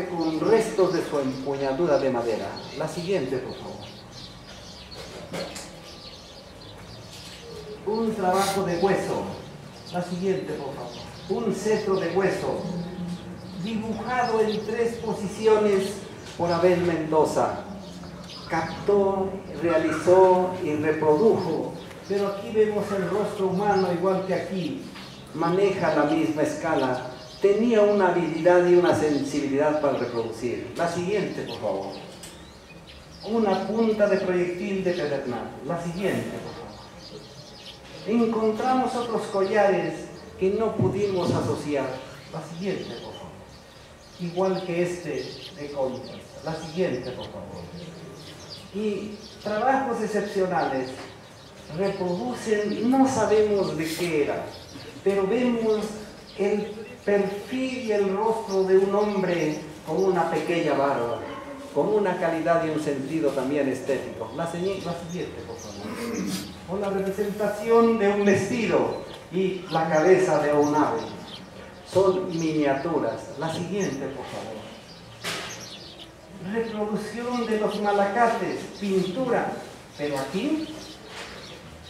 con restos de su empuñadura de madera. La siguiente, por favor. Un trabajo de hueso. La siguiente, por favor. Un cetro de hueso, dibujado en 3 posiciones por Abel Mendoza. Captó, realizó y reprodujo. Pero aquí vemos el rostro humano igual que aquí. Maneja la misma escala. Tenía una habilidad y una sensibilidad para reproducir. La siguiente, por favor. Una punta de proyectil de pedernal. La siguiente, por favor. Encontramos otros collares que no pudimos asociar. La siguiente, por favor. Igual que este de Contas. La siguiente, por favor. Y trabajos excepcionales. Reproducen, no sabemos de qué era, pero vemos el perfil y el rostro de un hombre con una pequeña barba, con una calidad y un sentido también estético. La siguiente, por favor. Con la representación de un vestido y la cabeza de un ave. Son miniaturas. La siguiente, por favor. Reproducción de los malacates, pintura, pero aquí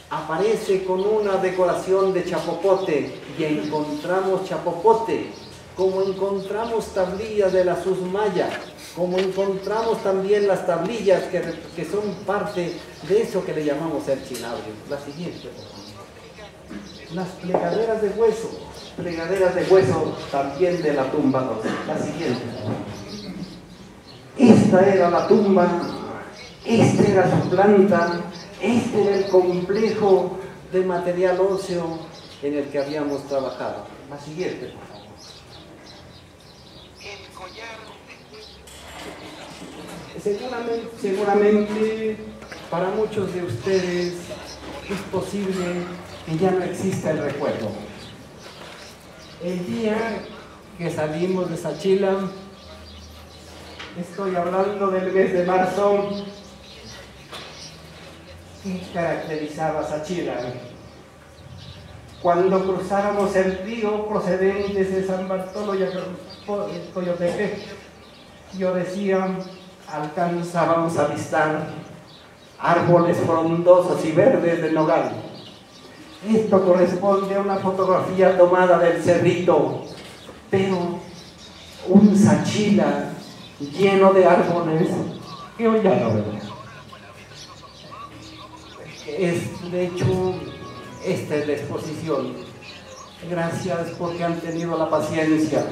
aparece con una decoración de chapopote y encontramos chapopote, como encontramos tablillas de la Susmaya, como encontramos también las tablillas que son parte de eso que le llamamos el chinabrio. La siguiente, por favor. Las plegaderas de hueso también de la tumba 2. La siguiente. Esta era la tumba, esta era su planta. Este era el complejo de material óseo en el que habíamos trabajado. La siguiente, por favor. El collar. Seguramente para muchos de ustedes es posible que ya no exista el recuerdo. El día que salimos de Sachila, estoy hablando del mes de marzo, ¿qué caracterizaba Sachila? Cuando cruzábamos el río procedentes de San Bartolo y Coyotepe, yo decía, alcanzábamos a avistar árboles frondosos y verdes de nogal. Esto corresponde a una fotografía tomada del cerrito, pero un Sachila lleno de árboles que hoy ya no vemos. De hecho, esta es la exposición. Gracias porque han tenido la paciencia.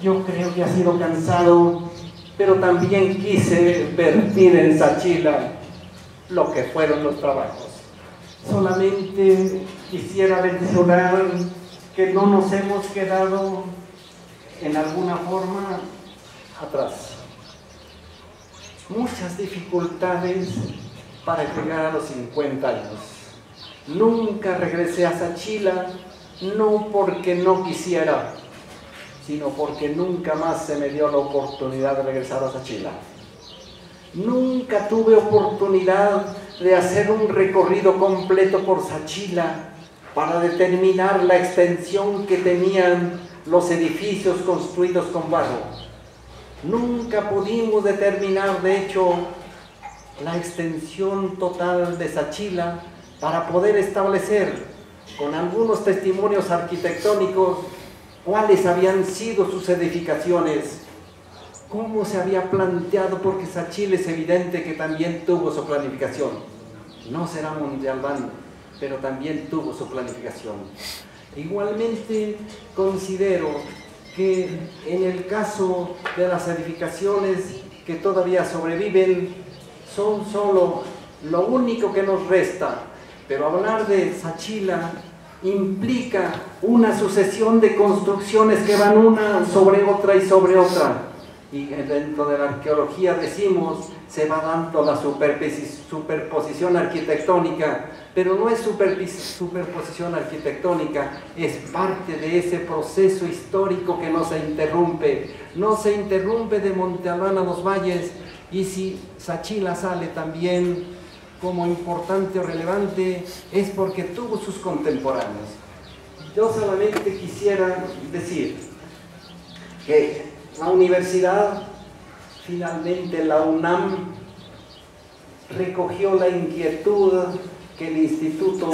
Yo creo que ha sido cansado, pero también quise vertir en Sachila lo que fueron los trabajos. Solamente quisiera mencionar que no nos hemos quedado en alguna forma atrás. Muchas dificultades para llegar a los 50 años. Nunca regresé a Sachila, no porque no quisiera, sino porque nunca más se me dio la oportunidad de regresar a Sachila. Nunca tuve oportunidad de hacer un recorrido completo por Sachila para determinar la extensión que tenían los edificios construidos con barro. Nunca pudimos determinar, de hecho, la extensión total de Sachila para poder establecer con algunos testimonios arquitectónicos cuáles habían sido sus edificaciones, cómo se había planteado, porque Sachila es evidente que también tuvo su planificación. No será Monte Albán, pero también tuvo su planificación. Igualmente considero que en el caso de las edificaciones que todavía sobreviven, son solo lo único que nos resta, pero hablar de Sachila implica una sucesión de construcciones que van una sobre otra y sobre otra. Y dentro de la arqueología decimos, se va dando la superposición arquitectónica, pero no es superposición arquitectónica, es parte de ese proceso histórico que no se interrumpe de Monte Albán a los valles. Y si Sachila sale también como importante o relevante, es porque tuvo sus contemporáneos. Yo solamente quisiera decir que la universidad, finalmente la UNAM, recogió la inquietud que el instituto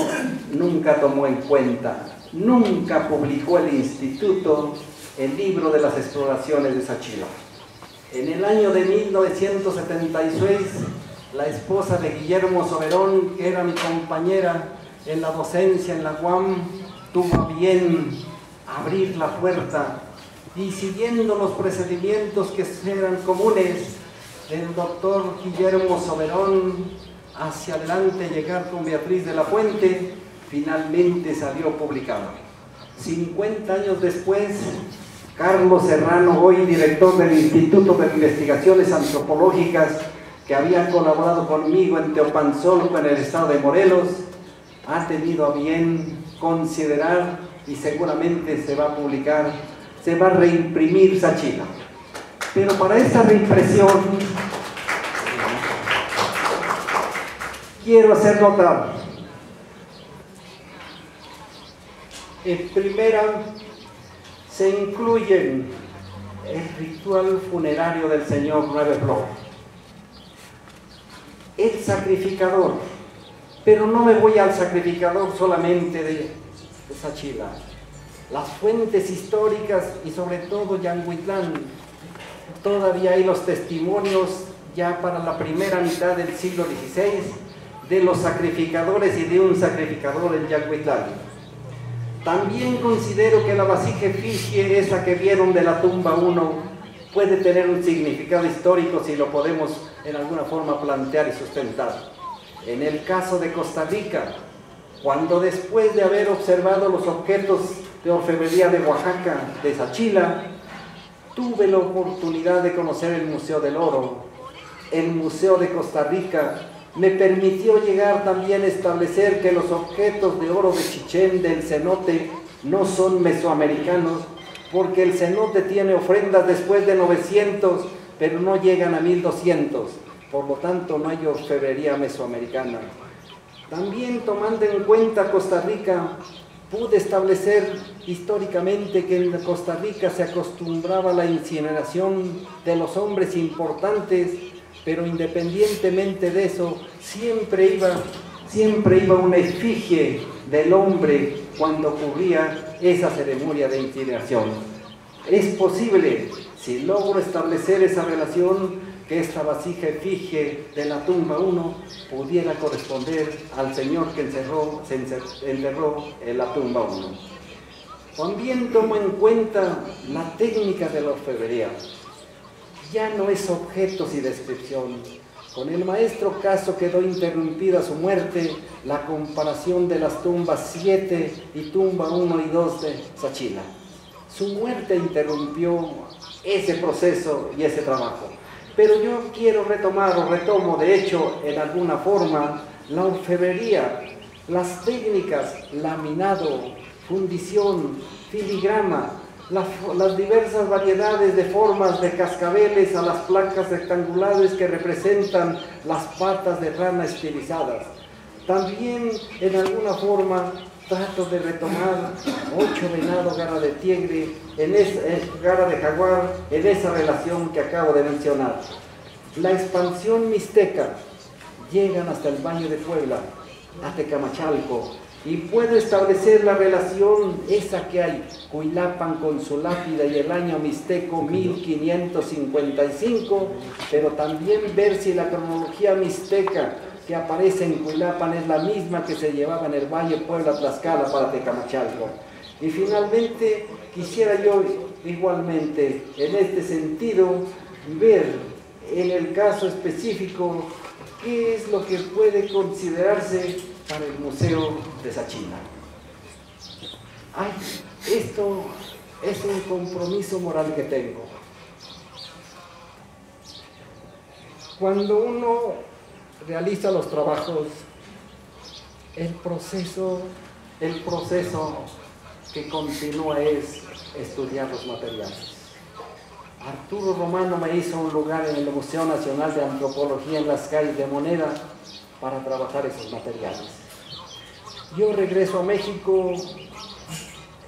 nunca tomó en cuenta. Nunca publicó el instituto el libro de las exploraciones de Sachila. En el año de 1976, la esposa de Guillermo Soberón, que era mi compañera en la docencia en la UAM, tuvo a bien abrir la puerta y, siguiendo los procedimientos que eran comunes, el doctor Guillermo Soberón hacia adelante llegar con Beatriz de la Fuente, finalmente salió publicado. 50 años después, Carlos Serrano, hoy director del Instituto de Investigaciones Antropológicas, que había colaborado conmigo en Teopanzolco, en el estado de Morelos, ha tenido a bien considerar, y seguramente se va a publicar, se va a reimprimir Sachila. Pero para esta reimpresión quiero hacer notar, en primera, se incluyen el ritual funerario del señor Nueve Flores, el sacrificador, pero no me voy al sacrificador solamente de Sachila. Las fuentes históricas y sobre todo Yanguitlán, todavía hay los testimonios ya para la primera mitad del siglo XVI de los sacrificadores y de un sacrificador en Yanguitlán. También considero que la vasija efigie, esa que vieron de la tumba 1, puede tener un significado histórico si lo podemos en alguna forma plantear y sustentar. En el caso de Costa Rica, cuando después de haber observado los objetos de orfebrería de Oaxaca, de Sachila, tuve la oportunidad de conocer el Museo del Oro. El Museo de Costa Rica me permitió llegar también a establecer que los objetos de oro de Chichén, del cenote, no son mesoamericanos, porque el cenote tiene ofrendas después de 900, pero no llegan a 1200, por lo tanto no hay orfebrería mesoamericana. También, tomando en cuenta Costa Rica, pude establecer históricamente que en Costa Rica se acostumbraba a la incineración de los hombres importantes, pero independientemente de eso, siempre iba una efigie del hombre cuando ocurría esa ceremonia de incineración. Es posible, si logro establecer esa relación, que esta vasija efigie de la tumba 1 pudiera corresponder al señor que se enterró en la tumba 1. También tomo en cuenta la técnica de la orfebrería. Ya no es objetos y descripción. Con el maestro Caso quedó interrumpida su muerte la comparación de las tumbas 7 y tumba 1 y 2 de Sachila. Su muerte interrumpió ese proceso y ese trabajo. Pero yo quiero retomo de hecho en alguna forma la orfebrería, las técnicas, laminado, fundición, filigrama, las diversas variedades de formas de cascabeles a las placas rectangulares que representan las patas de rana estilizadas. También en alguna forma trato de retomar 8 venado, garra de tigre, garra de jaguar, en esa relación que acabo de mencionar. La expansión mixteca, llegan hasta el Valle de Puebla, hasta Tecamachalco, y puedo establecer la relación esa que hay, Cuilapan con su lápida y el año mixteco 1555, pero también ver si la cronología mixteca que aparece en Cuilapan es la misma que se llevaba en el Valle Puebla, Tlaxcala para Tecamachalco. Y finalmente quisiera yo igualmente en este sentido ver en el caso específico qué es lo que puede considerarse para el Museo de Sachila. Ay, esto es un compromiso moral que tengo. Cuando uno realiza los trabajos, el proceso que continúa es estudiar los materiales. Arturo Romano me hizo un lugar en el Museo Nacional de Antropología en las calles de Moneda para trabajar esos materiales. Yo regreso a México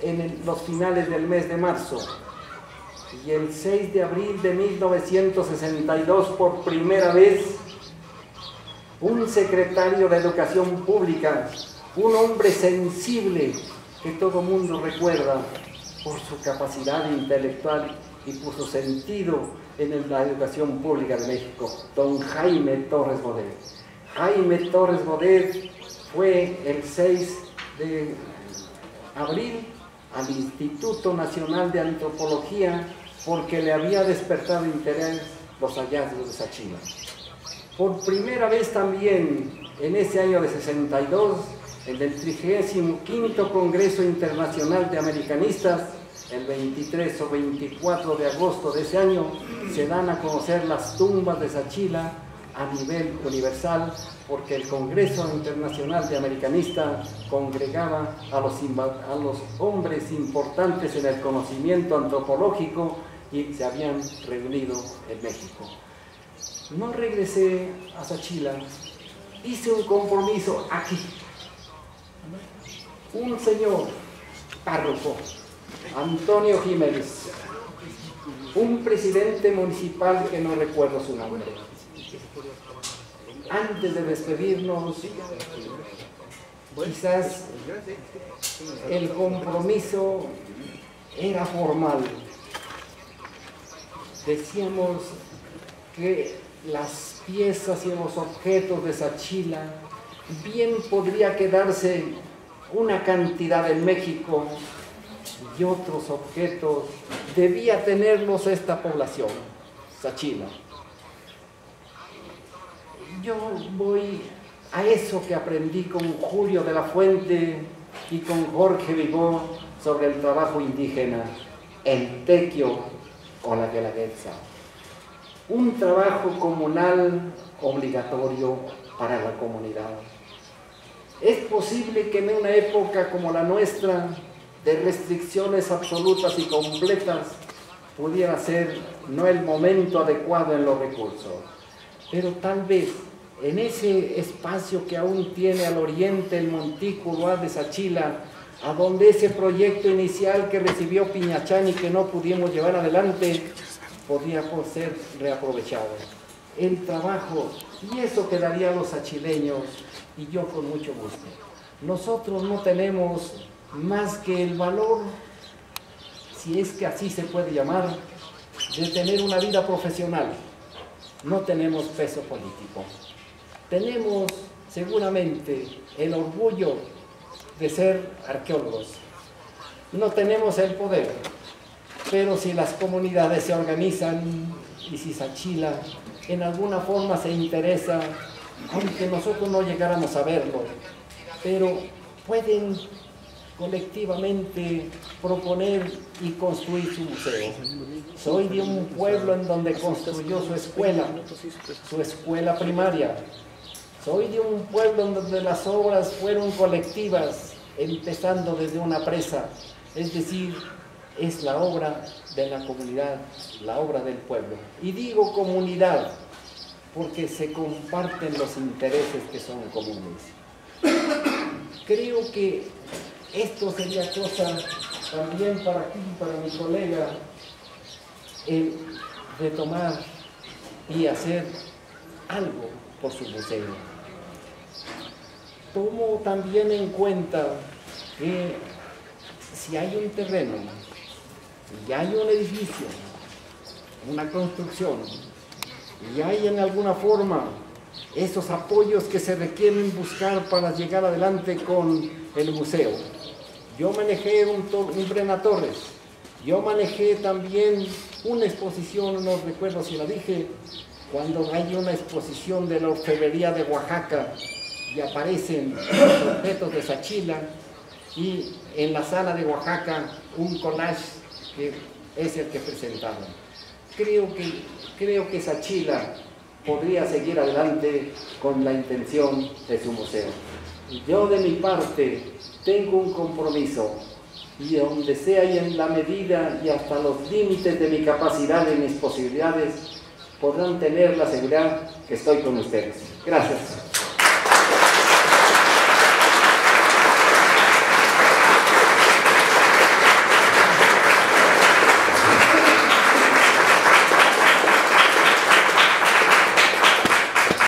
en los finales del mes de marzo y el 6 de abril de 1962 por primera vez un secretario de Educación Pública, un hombre sensible que todo mundo recuerda por su capacidad intelectual y por su sentido en la educación pública de México, don Jaime Torres Bodet. Jaime Torres Bodet fue el 6 de abril al Instituto Nacional de Antropología porque le había despertado interés los hallazgos de Sachila. Por primera vez también en ese año de 62, en el 35º Congreso Internacional de Americanistas, el 23 o 24 de agosto de ese año, se dan a conocer las tumbas de Sachila a nivel universal, porque el Congreso Internacional de Americanistas congregaba a los hombres importantes en el conocimiento antropológico y se habían reunido en México. No regresé a Sachila, hice un compromiso aquí. Un señor párroco, Antonio Jiménez, un presidente municipal que no recuerdo su nombre. Antes de despedirnos, quizás el compromiso era formal. Decíamos que las piezas y los objetos de Sachila bien podría quedarse una cantidad en México y otros objetos debía tenerlos esta población, Sachila. Yo voy a eso que aprendí con Julio de la Fuente y con Jorge Vivó sobre el trabajo indígena, el tequio o la guelaguetza. Un trabajo comunal obligatorio para la comunidad. Es posible que en una época como la nuestra, de restricciones absolutas y completas, pudiera ser no el momento adecuado en los recursos, pero tal vez en ese espacio que aún tiene al oriente el montículo de Sachila, a donde ese proyecto inicial que recibió Piñachán y que no pudimos llevar adelante, podría ser reaprovechado. El trabajo, y eso quedaría a los sachileños, y yo con mucho gusto. Nosotros no tenemos más que el valor, si es que así se puede llamar, de tener una vida profesional. No tenemos peso político. Tenemos seguramente el orgullo de ser arqueólogos. No tenemos el poder, pero si las comunidades se organizan y si Sachila en alguna forma se interesa, aunque nosotros no llegáramos a verlo, pero pueden colectivamente proponer y construir su museo. Soy de un pueblo en donde construyó su escuela primaria. Soy de un pueblo en donde las obras fueron colectivas, empezando desde una presa, es decir, es la obra de la comunidad, la obra del pueblo. Y digo comunidad porque se comparten los intereses que son comunes. Creo que esto sería cosa también para aquí, para mi colega, retomar y hacer algo por su museo. Tomo también en cuenta que si hay un terreno y hay un edificio, una construcción, y hay en alguna forma esos apoyos que se requieren buscar para llegar adelante con el museo. Yo manejé un Brena Torres, yo manejé también una exposición, no recuerdo si la dije, cuando hay una exposición de la orfebrería de Oaxaca y aparecen los objetos de Sachila, y en la sala de Oaxaca un collage que es el que presentaron. Creo que Sachila podría seguir adelante con la intención de su museo. Yo de mi parte tengo un compromiso, y donde sea y en la medida y hasta los límites de mi capacidad y mis posibilidades, podrán tener la seguridad que estoy con ustedes. Gracias.